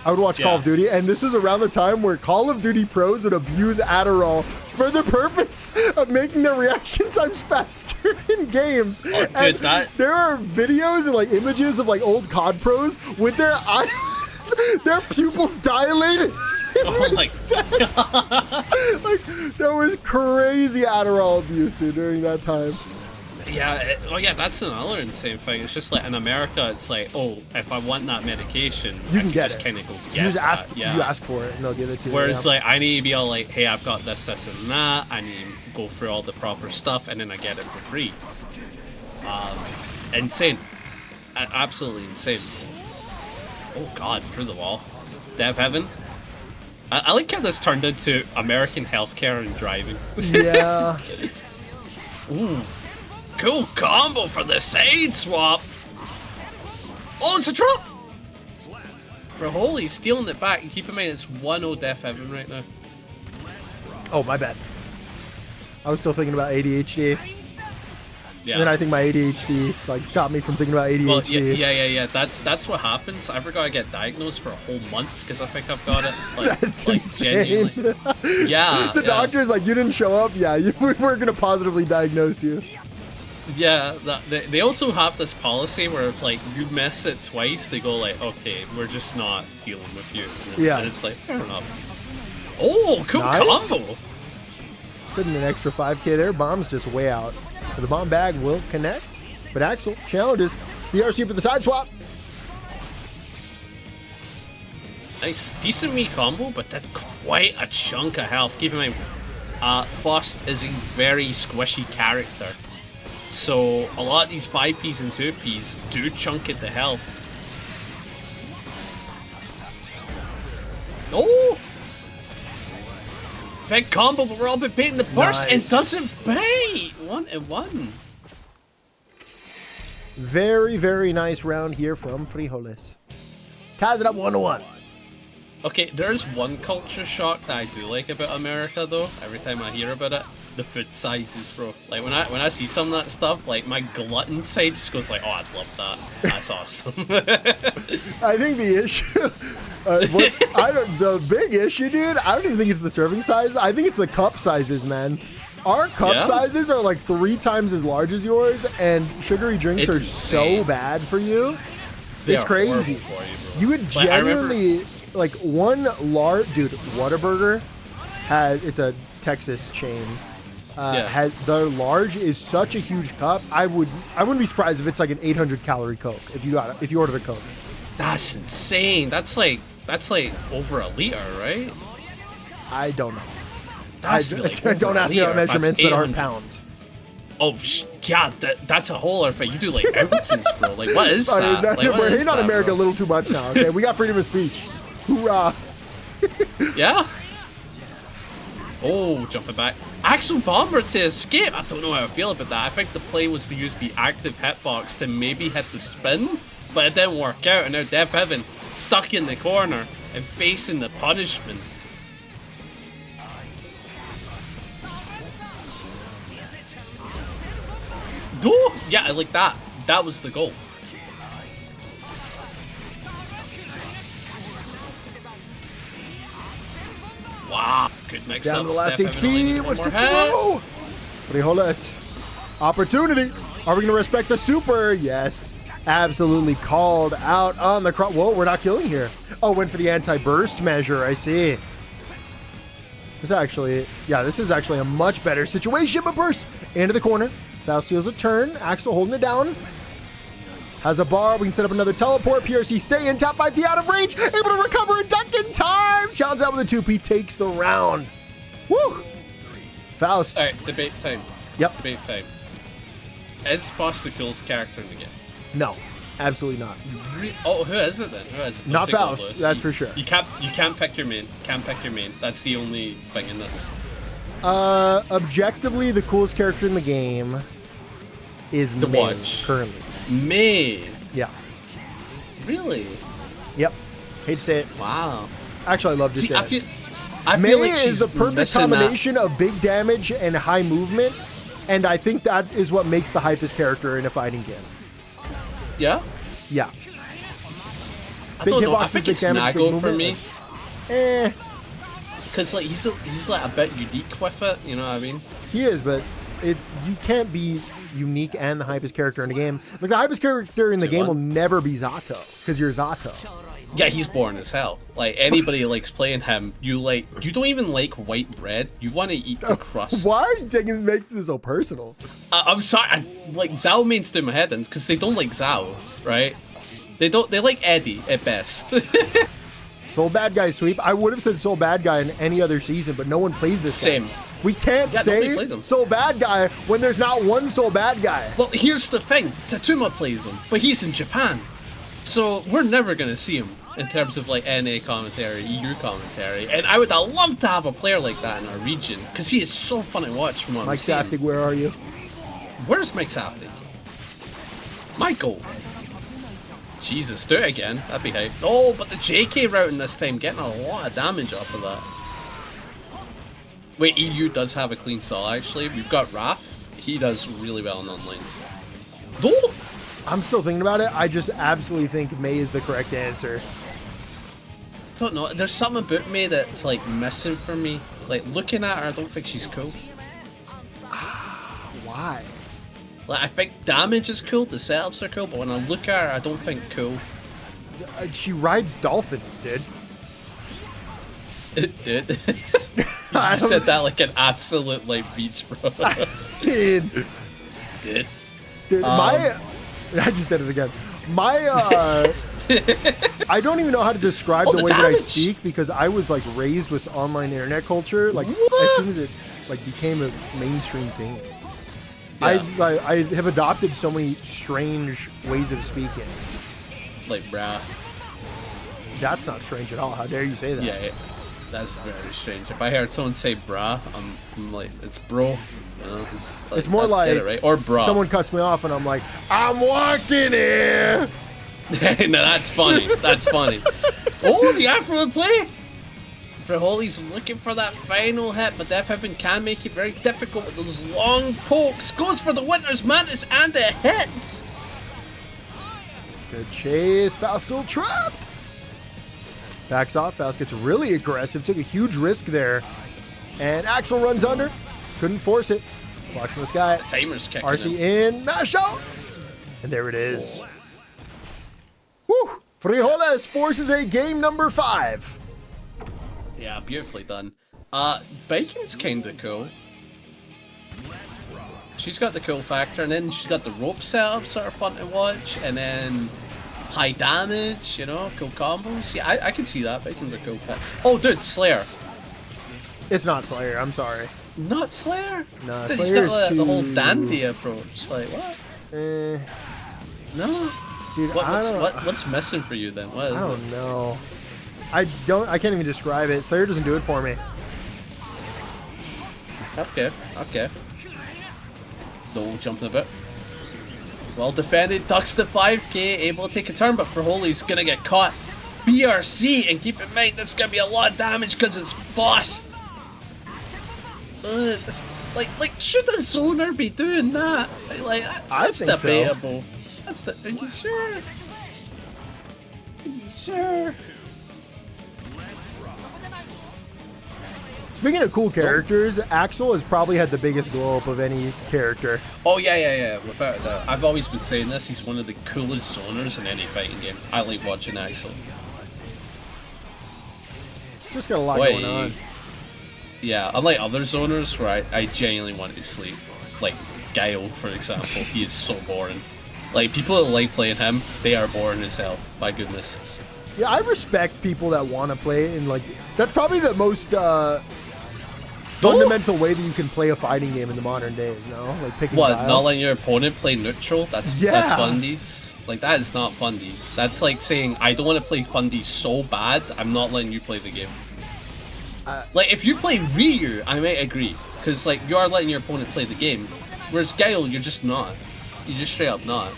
I would watch Call of Duty, and this is around the time where Call of Duty pros would abuse Adderall for the purpose of making their reaction times faster in games. Oh, and dude, there are videos and like images of like old COD pros with their eyes, their pupils dilated. Oh my god! Like there was crazy Adderall abuse, dude, during that time. Yeah, yeah, that's another insane thing. It's just like in America, it's like, oh, if I want that medication, you can get just it. Kind of go get you just ask, yeah. you ask for it, and they'll give it to you. Whereas like I need to be all like, hey, I've got this, and that. I need to go through all the proper stuff, and then I get it for free. Insane, absolutely insane. Oh god, through the wall, DeafHeaven. I like how this turned into American healthcare and driving. Yeah. Ooh. Cool combo for the side swap. Oh, it's a drop! Frijoles stealing it back. And keep in mind, it's 1-0 DeafHeaven right now. Oh, my bad. I was still thinking about ADHD. Yeah. And then I think my ADHD like stopped me from thinking about ADHD. Well, yeah. That's what happens. I forgot I get diagnosed for a whole month because I think I've got it. Like, That's like insane. Genuinely. Yeah. The doctor's like, you didn't show up. Yeah, we're gonna positively diagnose you. Yeah, they also have this policy where if like you miss it twice, they go like, okay, we're just not dealing with you. And it's like, fair enough. Oh, cool combo. Putting an extra 5K there. Bomb's just way out. The bomb bag will connect, but Axel challenges the RC for the side swap. Nice, decent wee combo, but that's quite a chunk of health. Keep in mind, Faust is a very squishy character. So a lot of these 5Ps and 2Ps do chunk it to health. Oh! Big combo, but we're all been baiting the burst and doesn't bait! 1-1. Very, very nice round here from Frijoles. Ties it up 1-1. Okay, there's one culture shock that I do like about America though, every time I hear about it. The foot sizes, bro. Like when I see some of that stuff, like my glutton side just goes like, oh, I'd love that. That's awesome. I think the issue, the big issue, dude. I don't even think it's the serving size. I think it's the cup sizes, man. Our cup sizes are like 3 times as large as yours, and sugary drinks are so bad for you. It's crazy. For you would genuinely like one large, dude. Whataburger it's a Texas chain. Has the large is such a huge cup. I wouldn't be surprised if it's like an 800 calorie Coke if you ordered a Coke. That's insane. That's like over a liter, right? I don't know. Don't ask me about measurements that aren't pounds. Oh, God, that's a whole other thing. You do like ounces, bro. Like, what is that? Like, we're hating on America a little too much now. Okay, we got freedom of speech. Hoorah! Yeah. Oh, jumping back. Axel Bomber to escape. I don't know how I feel about that. I think the play was to use the active hitbox to maybe hit the spin, but it didn't work out. And now DeafHeaven stuck in the corner and facing the punishment. Oh, yeah, I like that. That was the goal. Wow, good mix down up. To the last HP. What's it throw? Frijoles. Opportunity. Are we going to respect the super? Yes. Absolutely called out on the cross. Whoa, we're not killing here. Oh, went for the anti-burst measure. I see. This is actually a much better situation, but burst into the corner. Val steals a turn. Axel holding it down. Has a bar. We can set up another teleport. PRC stay in. Tap 5T out of range. Able to recover and dunk in time. Challenge out with a 2P. Takes the round. Woo! Faust. All right, debate time. Yep. Debate time. Is Faust the coolest character in the game? No, absolutely not. Oh, who is it then? Who is it? Not Faust, that's for sure. You can't pick your main. Can't pick your main. That's the only thing in this. Objectively, the coolest character in the game is May currently. May. Yeah. Really? Yep. Hate to say it. Wow. Actually, I love to say it. I May feel like is the perfect combination of big damage and high movement, and I think that is what makes the hypest character in a fighting game. Yeah? Yeah. Big hitboxes, big damage, big movement. For me. Because like he's like a bit unique with it, you know what I mean? He is, but you can't be unique and the hypest character in the game. Like the hypest character in the game will never be Zato, because you're Zato. Yeah, he's boring as hell. Like anybody who likes playing him, you don't even like white bread. You want to eat the crust. Why are you taking makes this so personal? I'm sorry. Like Zhao mains do my head in because they don't like Zhao, right? They like Eddie at best. Soul Bad Guy sweep. I would have said Soul Bad Guy in any other season, but no one plays this Same. guy. We can't say Soul Bad Guy when there's not one Soul Bad Guy. Well, here's the thing. Tatsuma plays him, but he's in Japan. So we're never going to see him in terms of like NA commentary, EU commentary. And I would love to have a player like that in our region because he is so fun to watch from what Mike Saftig, where are you? Where's Mike Saftig? Michael. Jesus, do it again. That'd be hype. Oh, but the JK routing this time, getting a lot of damage off of that. Wait, EU does have a clean stall actually. We've got Raph. He does really well in online. Oh! I'm still thinking about it. I just absolutely think May is the correct answer. I don't know. There's something about May that's like missing for me. Like looking at her, I don't think she's cool. Why? Like I think damage is cool, the setups are cool, but when I look at her, I don't think cool. She rides dolphins, dude. Dude. You said that like an absolute like beach bro. Dude. Dude, I just did it again. I don't even know how to describe the way that I speak because I was like raised with online internet culture. Like as soon as it like became a mainstream thing, yeah. I have adopted so many strange ways of speaking. Like brah. That's not strange at all. How dare you say that? Yeah, that's very strange. If I heard someone say brah, I'm like, it's bro. You know, it's more like it, right? Or bra. Someone cuts me off and I'm like, I'm walking here. No, that's funny. That's funny. Oh, the Afro play. Frijoles looking for that final hit, but DeafHeaven can make it very difficult with those long pokes. Goes for the Winter's Mantis and it hits. Good chase. Faust still trapped. Backs off. Faust gets really aggressive. Took a huge risk there. And Axel runs under. Couldn't force it. Blocks in the sky. Timer's kicking RC in. Mash out. And there it is. Woo! Frijoles forces a game number 5. Yeah, beautifully done. Bacon's kinda cool. She's got the cool factor, and then she's got the rope setup sort of fun to watch, and then high damage, you know, cool combos. Yeah, I can see that. Bacon's a cool pick. Oh, dude, Slayer. It's not Slayer, I'm sorry. Not Slayer? No, dude, Slayer's got too... the whole dandy approach. Like, what? No. Dude, what's missing for you then? What is I don't know. I can't even describe it. Slayer doesn't do it for me. Okay. Don't jump a bit. Well defended, ducks the 5k, able to take a turn, but Frijoles gonna get caught. BRC, and keep in mind there's gonna be a lot of damage because it's Frost. Like should a zoner be doing that? Like I think debatable. So. Are you sure? Are you sure? Speaking of cool characters, Axel has probably had the biggest glow up of any character. Oh yeah, without a doubt. I've always been saying this, he's one of the coolest zoners in any fighting game. I like watching Axel. Just got a lot going on. Yeah, unlike other zoners where I genuinely want to sleep. Like, Guile, for example. He is so boring. Like, people that like playing him, they are boring as hell. My goodness. Yeah, I respect people that want to play it, and like that's probably the most fundamental way that you can play a fighting game in the modern days. No, like picking. What? Guile. Not letting your opponent play neutral? That's fundies. Like that is not fundies. That's like saying I don't want to play fundies so bad. I'm not letting you play the game. Like if you play Ryu, I might agree, because like you are letting your opponent play the game, whereas Guile, you're just not. You're just straight up not.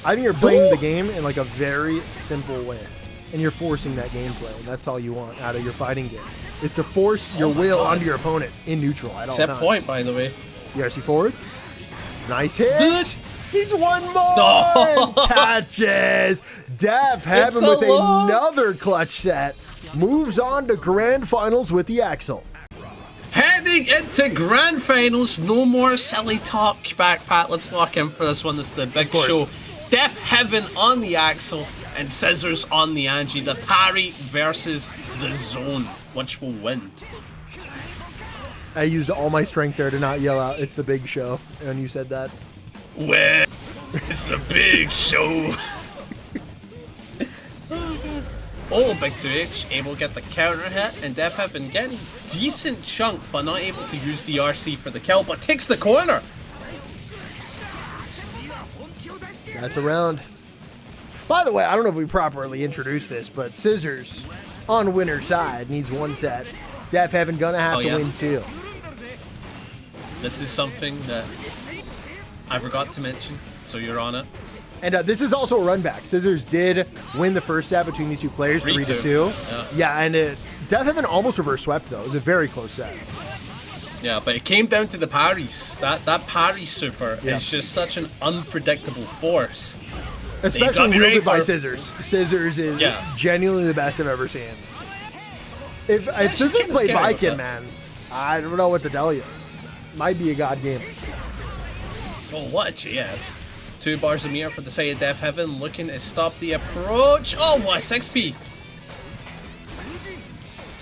I think you're playing the game in like a very simple way, and you're forcing that gameplay. That's all you want out of your fighting game, is to force your will onto your opponent in neutral at all times. Set point, by the way. ERC forward. Nice hit. Needs one more. Catches. DeafHeaven with another clutch set. Moves on to grand finals with the Axel. Heading into grand finals, no more silly talk, backpack. Let's lock in for this one. This is the big show. DeafHeaven on the Axel and Scissors on the Anji. The parry versus the zone. Which will win? I used all my strength there to not yell out, "It's the big show," and you said that. Well, it's the big show. Oh, big 2H, able to get the counter hit, and DeafHeaven getting decent chunk, but not able to use the RC for the kill, but takes the corner. That's a round. By the way, I don't know if we properly introduced this, but Scissors on winner's side needs one set. DeafHeaven gonna have to win two. This is something that I forgot to mention, so you're on it. And this is also a run back. Scissors did win the first set between these two players, 3-2. Yeah, and DeafHeaven almost reverse swept though. It was a very close set. Yeah, but it came down to the parries. That parry super is just such an unpredictable force. Especially wielded by Scissors. Scissors is genuinely the best I've ever seen. If Scissors played Viking, man, I don't know what to tell you. Might be a god game. Oh, what a GS. 2 bars of mirror for the side of DeafHeaven, looking to stop the approach. Oh, what? 6P.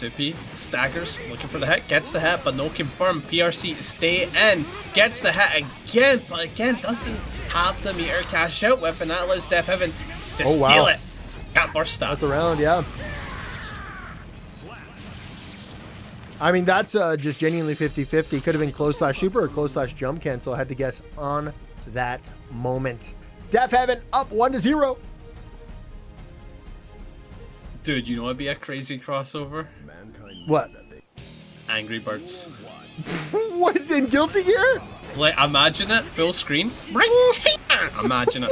2P, staggers, looking for the hit, gets the hit, but no confirm. PRC to stay in, gets the hit again, but again doesn't have the meter cash out with, and that allows DeafHeaven to steal it. Can't burst that. That's the round, yeah. I mean, that's just genuinely 50-50. Could have been close slash super or close slash jump cancel. I had to guess on that moment. DeafHeaven up 1-0. Dude, you know what'd be a crazy crossover? What? Angry Birds. What is in Guilty Gear? Like, imagine it, full screen. Imagine it.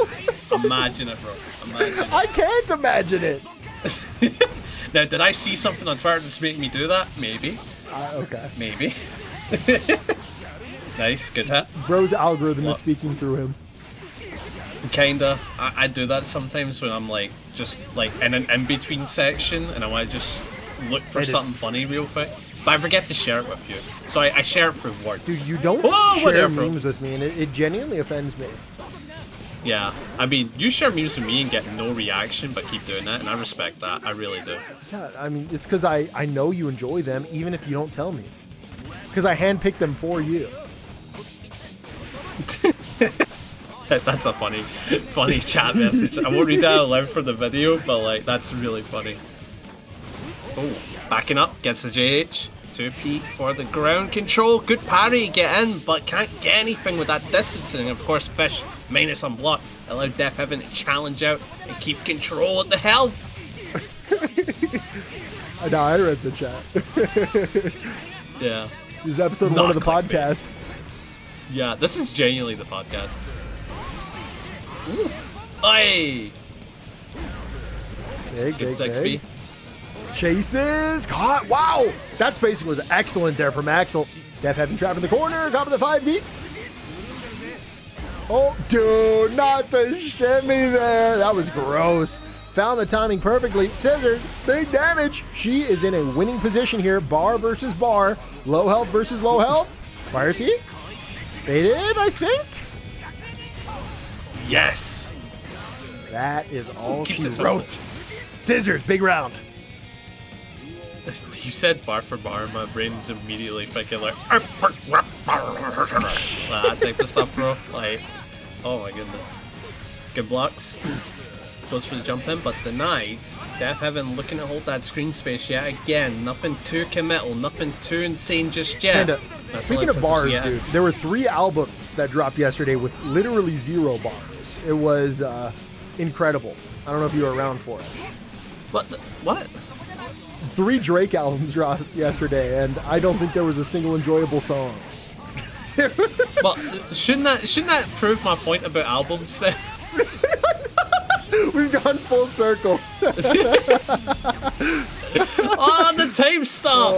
Imagine it, bro. Imagine it. I can't imagine it. Now, did I see something on Twitter that's making me do that? Maybe. Okay. Maybe. Nice, good hit. Bro's algorithm is speaking through him. Kinda. I do that sometimes when I'm like, just like in an in-between section and I want to just look for something funny real quick. But I forget to share it with you. So I share it through words. Dude, you don't share memes with me and it genuinely offends me. Yeah, I mean, you share memes with me and get no reaction, but keep doing that, and I respect that. I really do. Yeah, I mean, it's because I know you enjoy them, even if you don't tell me. Because I handpicked them for you. That's a funny chat message. I won't read that out loud for the video, but like, that's really funny. Oh, backing up, gets the JH. 2P for the ground control. Good parry, get in, but can't get anything with that distancing. Of course, Fish minus on block allowed DeafHeaven to challenge out and keep control of the health. No, I read the chat. Yeah. This is episode 1 of the podcast. Yeah, this is genuinely the podcast. Ooh. Aye. Big, good big, 6P. Big. Chases, caught, wow! That spacing was excellent there from Axel. DeafHeaven trapped in the corner, got with the 5D. Oh, dude, not the shimmy there. That was gross. Found the timing perfectly. Scissors, big damage. She is in a winning position here. Bar versus bar. Low health versus low health. Fire C. Baited, I think. Yes. That is all she wrote. Scissors, big round. You said bar for bar, my brain's immediately thinking like that type of stuff, bro. Like, oh my goodness. Good blocks. Goes for the jump in, but denied. DeafHeaven looking to hold that screen space yet again. Nothing too committal, nothing too insane just yet. And, speaking of bars, dude, there were 3 albums that dropped yesterday with literally 0 bars. It was incredible. I don't know if you were around for it. What? 3 Drake albums dropped yesterday, and I don't think there was a single enjoyable song. Well, shouldn't that prove my point about albums then? We've gone full circle. Oh, the time stop!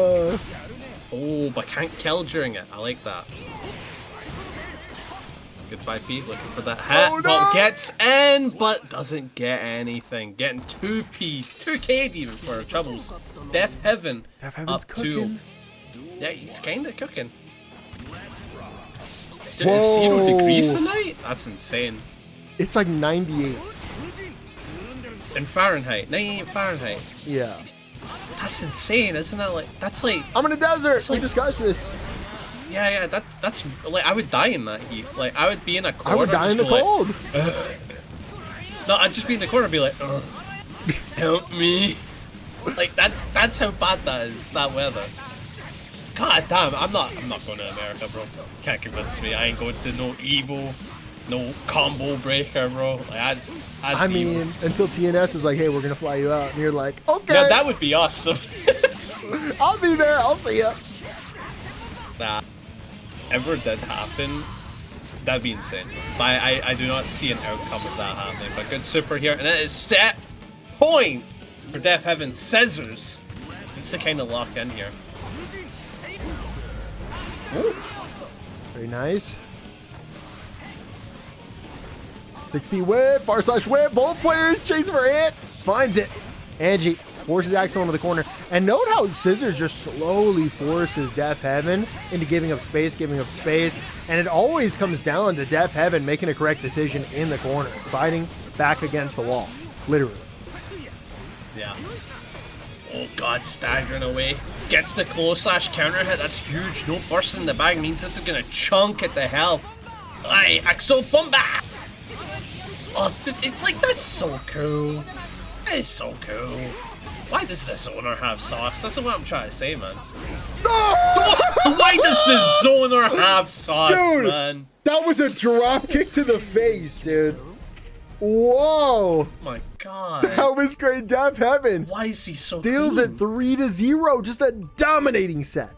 Oh, but can't kill during it. I like that. Good 5p, looking for that hit. Oh, no! Well, gets in, but doesn't get anything. Getting 2p, 2k even for our troubles. DeafHeaven DeafHeaven's cooking. Yeah, he's kind of cooking. Whoa. Is 0 degrees tonight? That's insane. It's like 98. In Fahrenheit, 98 Fahrenheit. Yeah. That's insane, isn't that? Like, that's like. I'm in a desert. Like, we discussed this. Yeah, that's like I would die in that heat. Like I would be in a corner. I would die in the cold. Like, no, I'd just be in the corner and be like, help me. Like that's how bad that is. That weather. God damn, I'm not going to America, bro. Can't convince me. I ain't going to no evil, no combo breaker, bro. Like I mean, until TNS is like, hey, we're gonna fly you out, and you're like, okay. Yeah, that would be awesome. I'll be there. I'll see ya. Nah. Ever did happen, that'd be insane. But I do not see an outcome of that happening. But good super here, and it is set point for DeafHeaven. Scissors needs to kind of lock in here. Ooh. Very nice. 6p whip, far slash whip, both players chasing for it, finds it. Anji forces Axel into the corner. And note how Scissors just slowly forces DeafHeaven into giving up space. And it always comes down to DeafHeaven making a correct decision in the corner, fighting back against the wall, literally. Yeah. Oh god, staggering away. Gets the close slash counter hit, that's huge. No burst in the bag means this is gonna chunk at the health. Aye, Axel Bomba! Oh, like, that's so cool. That is so cool. Why does this owner have sauce? That's what I'm trying to say, man. Why does this owner have sauce, dude, man? That was a drop kick to the face, dude. Whoa. Oh my god. That was great. DeafHeaven. Why is he so steals cool? it 3-0. Just a dominating set.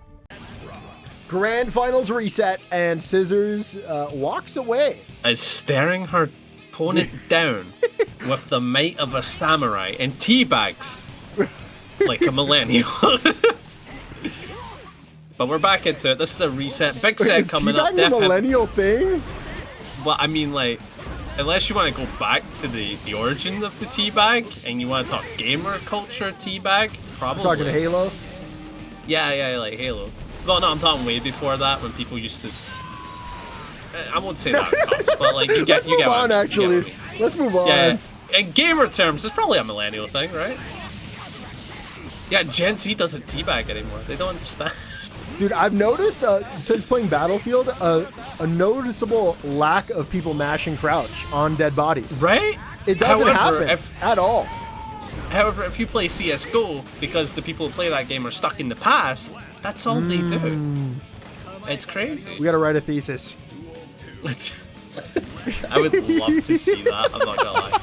Grand Finals reset, and Scissors walks away. Is staring her opponent down with the might of a samurai and teabags like a millennial. But we're back into it. This is a reset. Big set coming up. Is teabagging a millennial thing? Well, I mean, like, unless you want to go back to the origin of the teabag and you want to talk gamer culture teabag, probably. Talking Halo? Yeah, like Halo. No, I'm talking way before that when people used to. I won't say that, but like you get. Let's move on. Actually, let's move on. Yeah, in gamer terms, it's probably a millennial thing, right? Yeah, Gen Z doesn't teabag anymore. They don't understand. Dude, I've noticed since playing Battlefield a noticeable lack of people mashing crouch on dead bodies. Right? It doesn't happen at all. However, if you play CSGO, because the people who play that game are stuck in the past, that's all they do. It's crazy. We gotta write a thesis. I would love to see that, I'm not gonna lie.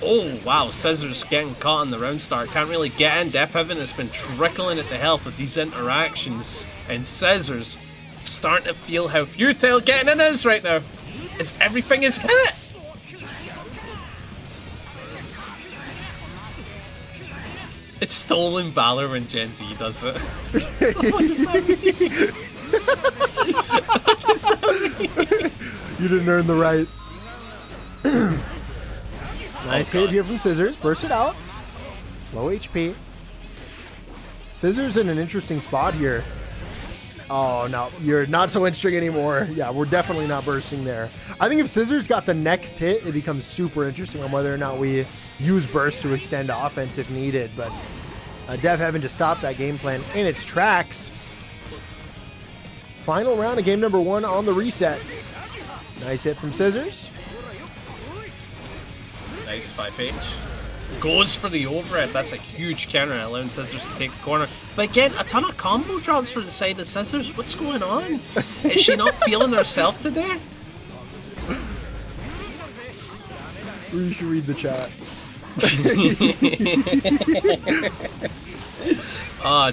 Oh wow, Scissors getting caught in the round start, can't really get in. DeafHeaven has been trickling at the health with these interactions, and Scissors starting to feel how futile getting in is right now. Everything is hit! It's stolen valor when Gen Z does it. What does that mean? What does that mean? You didn't earn the right. Nice hit here from Scissors. Burst it out. Low HP. Scissors in an interesting spot here. Oh, no. You're not so interesting anymore. Yeah, we're definitely not bursting there. I think if Scissors got the next hit, it becomes super interesting on whether or not we use burst to extend offense if needed. But DeafHeaven to stop that game plan in its tracks. Final round of game number 1 on the reset. Nice hit from Scissors. Nice 5H. Goes for the overhead. That's a huge counter, allowing Scissors to take the corner. But again, a ton of combo drops for the side of Scissors. What's going on? Is she not feeling herself today? You should read the chat.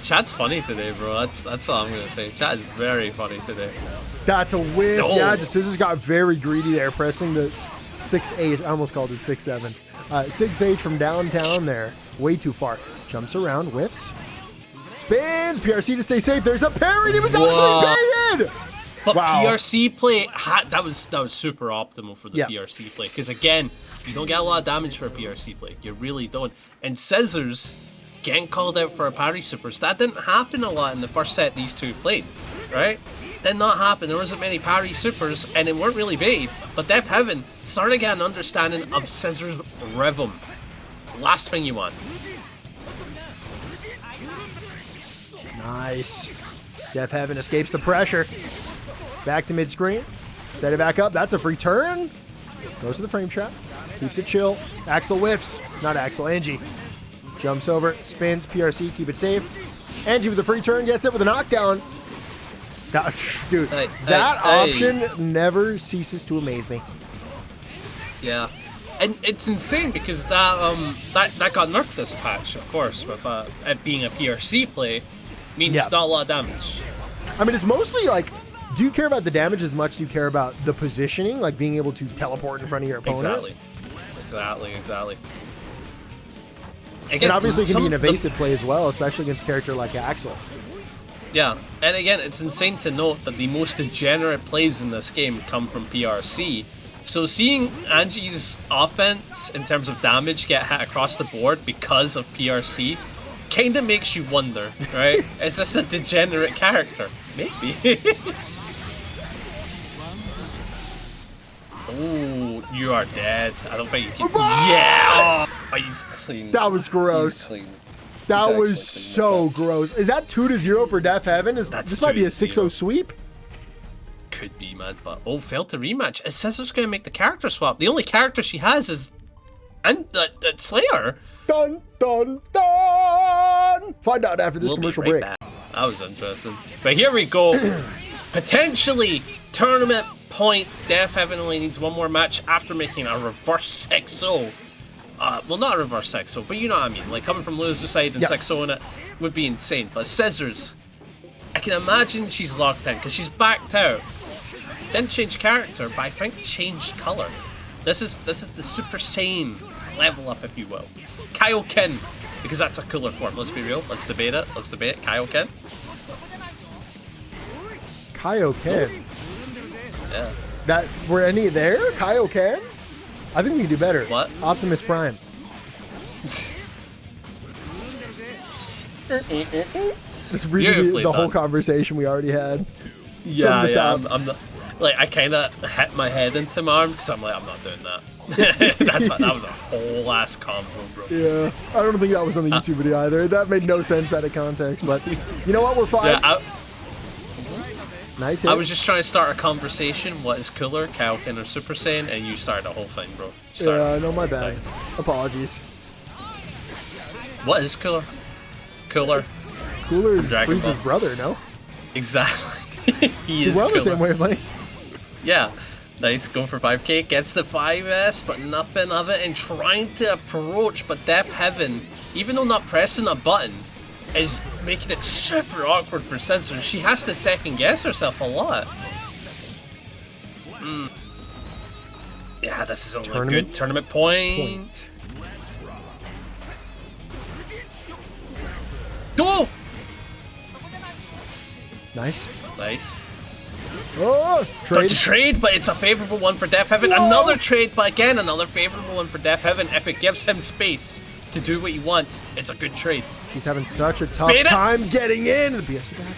Chat's funny today, bro. That's all I'm gonna say. Chat is very funny today. That's a whiff. Oh. Yeah, just Scissors got very greedy there, pressing the 6-8. I almost called it 6-7. 6-8 from downtown there. Way too far. Jumps around, whiffs. Spins. PRC to stay safe. There's a parry. He was actually baited. But wow. PRC play, that was super optimal for the PRC play. Because again, you don't get a lot of damage for a PRC play. You really don't. And Scissors getting called out for a parry supers. That didn't happen a lot in the first set these two played, right? Did not happen. There wasn't many parry supers, and it weren't really baited. But DeafHeaven started to get an understanding of Scissors' rhythm. Last thing you want. Nice. DeafHeaven escapes the pressure. Back to mid-screen. Set it back up. That's a free turn. Goes to the frame trap. Keeps it chill. Axel whiffs. Not Axel, Anji. Jumps over, spins, PRC, keep it safe. Anji with a free turn, gets it with a knockdown. Dude, that option never ceases to amaze me. Yeah, and it's insane because that got nerfed this patch, of course, with it being a PRC play, means not a lot of damage. I mean, it's mostly like, do you care about the damage as much as you care about the positioning, like being able to teleport in front of your opponent? Exactly. And Again, obviously it can be an evasive play as well, especially against a character like Axel. Yeah, and again, it's insane to note that the most degenerate plays in this game come from PRC. So seeing Anji's offense in terms of damage get hit across the board because of PRC kind of makes you wonder, right? Is this a degenerate character? Maybe. Oh, you are dead. I don't think you can. Yeah! Oh, he's clean. That was gross. That was so gross. Is that 2-0 for DeafHeaven? This might be a 6-0 sweep? Could be, man. But failed to rematch. Is Scissors going to make the character swap? The only character she has is Slayer. Dun, dun, dun! Find out after this commercial break. Back. That was interesting. But here we go. Potentially tournament point. DeafHeaven only needs one more match after making a reverse 6-0. Well, not a reverse 6-0, but you know what I mean. Like, coming from loser side and 6-0 in it would be insane. But Scissors, I can imagine she's locked in because she's backed out. Didn't change character, but I think changed color. This is the Super Saiyan level up, if you will. Kaioken, because that's a cooler form. Let's be real. Let's debate it. Kaioken. Kaioken. Yeah. Were any there? Kaioken? I think we can do better. What? Optimus Prime. Just reading the whole conversation we already had. Yeah, I'm not, like, I kind of hit my head into my arm because I'm like, I'm not doing that. That was a whole ass combo, bro. Yeah, I don't think that was on the YouTube video either. That made no sense out of context, but you know what? We're fine. Yeah, nice hit. I was just trying to start a conversation. What is cooler, Kaioken or Super Saiyan? And you started the whole thing, bro. Yeah, no, my bad. Apologies. What is cooler? Cooler is Frieza's brother, no? Exactly. See, we're on the same wavelength. Yeah. Nice, going for 5k, gets the 5S, but nothing of it, and trying to approach, but DeafHeaven, even though not pressing a button, is making it super awkward for Scissors. She has to second guess herself a lot. Yeah, this is a good tournament point. Go! Nice. Oh, trade, but it's a favorable one for DeafHeaven. Another trade, but again, another favorable one for DeafHeaven. If it gives him space to do what he wants, it's a good trade. She's having such a tough time getting in. The PRC back.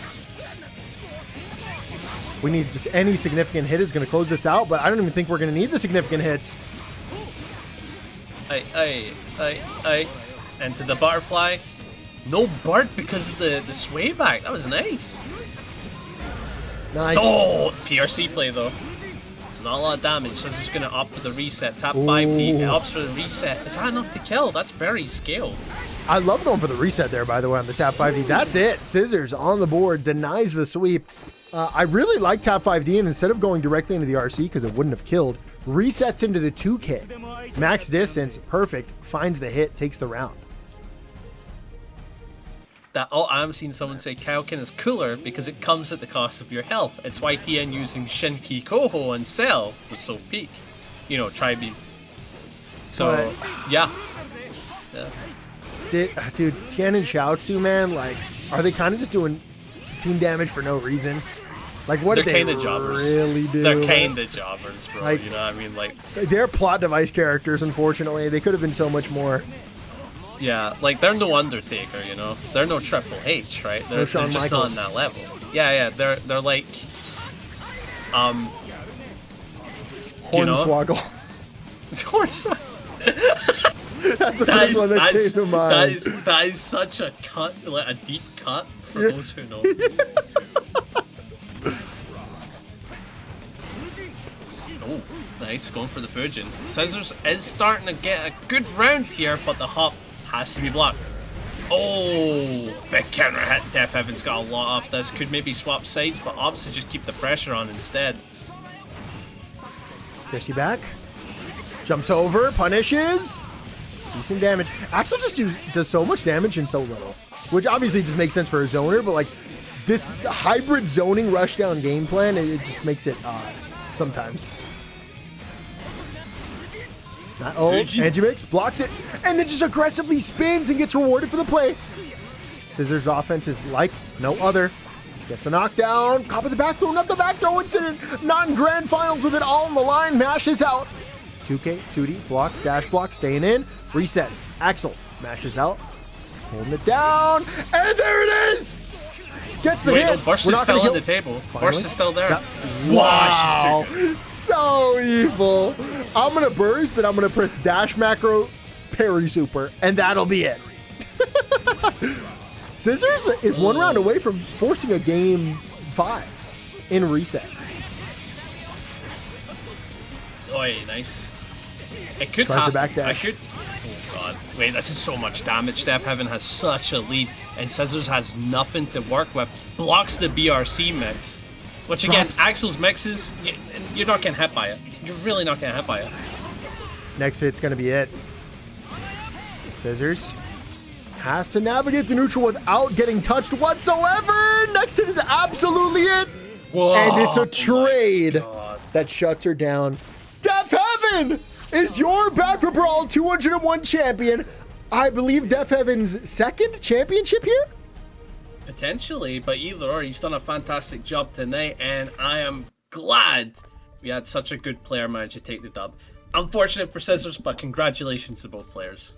We need just any significant hit is going to close this out, but I don't even think we're going to need the significant hits. Into the butterfly. No bird because of the sway back. That was nice. Nice. Oh, PRC play though. It's not a lot of damage. So he's gonna opt for the reset. Tap 5D. It opts for the reset. Is that enough to kill? That's very skilled. I love going for the reset there, by the way, on the tap 5D. That's it. Scissors on the board, denies the sweep. I really like tap 5D, and instead of going directly into the RC because it wouldn't have killed, resets into the 2K. Max distance, perfect. Finds the hit, takes the round. I'm seeing someone say Kaioken is cooler because it comes at the cost of your health. It's why TN using Shinki Koho and Cell was so peak. You know, try be. So, yeah. Dude, Tien and Xiaotsu, man, like, are they kind of just doing team damage for no reason? Like, what did they really do? They're kind of jobbers, bro. Like, you know what I mean? Like, they're plot device characters, unfortunately. They could have been so much more. Yeah, like, they're no Undertaker, you know? They're no Triple H, right? They're just not on that level. Yeah, they're like... Hornswoggle. Hornswoggle. That's the first one that came to mind. That is such a cut, like a deep cut for those who know. Oh, nice, going for the Fujin. Scissors is starting to get a good round here, but the hop has to be blocked. Oh, big counter hit. DeafHeaven's got a lot off this. Could maybe swap sides, but opts to just keep the pressure on instead. Gets you back. Jumps over, punishes. Decent damage. Axel just does so much damage and so little, which obviously just makes sense for a zoner, but like this hybrid zoning rushdown game plan, it just makes it odd sometimes. Anji mix, blocks it, and then just aggressively spins and gets rewarded for the play. Scissors offense is like no other. Gets the knockdown, caught with the back throw, not the back throw incident, not in grand finals with it all on the line, mashes out. 2K, 2D, blocks, dash block, staying in, reset. Axel mashes out, holding it down, and there it is! Gets the hit. No, Burst is still on the table. Burst is still there. Wow, so evil. I'm gonna burst, and I'm gonna press dash macro, parry super, and that'll be it. Scissors is one round away from forcing a game 5 in reset. Oi, nice. It could Tries to backdash. I should. Oh god. Wait, this is so much damage. DeafHeaven has such a lead, and Scissors has nothing to work with. Blocks the BRC mix. Which again, Axel's mixes, you're not getting hit by it. You're really not getting hit by it. Next hit's gonna be it. Scissors has to navigate the neutral without getting touched whatsoever. Next hit is absolutely it. Whoa, and it's a trade that shuts her down. DeafHeaven is your baccpaBrawl 201 champion. I believe DeafHeaven's second championship here? Potentially, but either or, he's done a fantastic job tonight, and I am glad we had such a good player manage to take the dub. Unfortunate for Scissors, but congratulations to both players.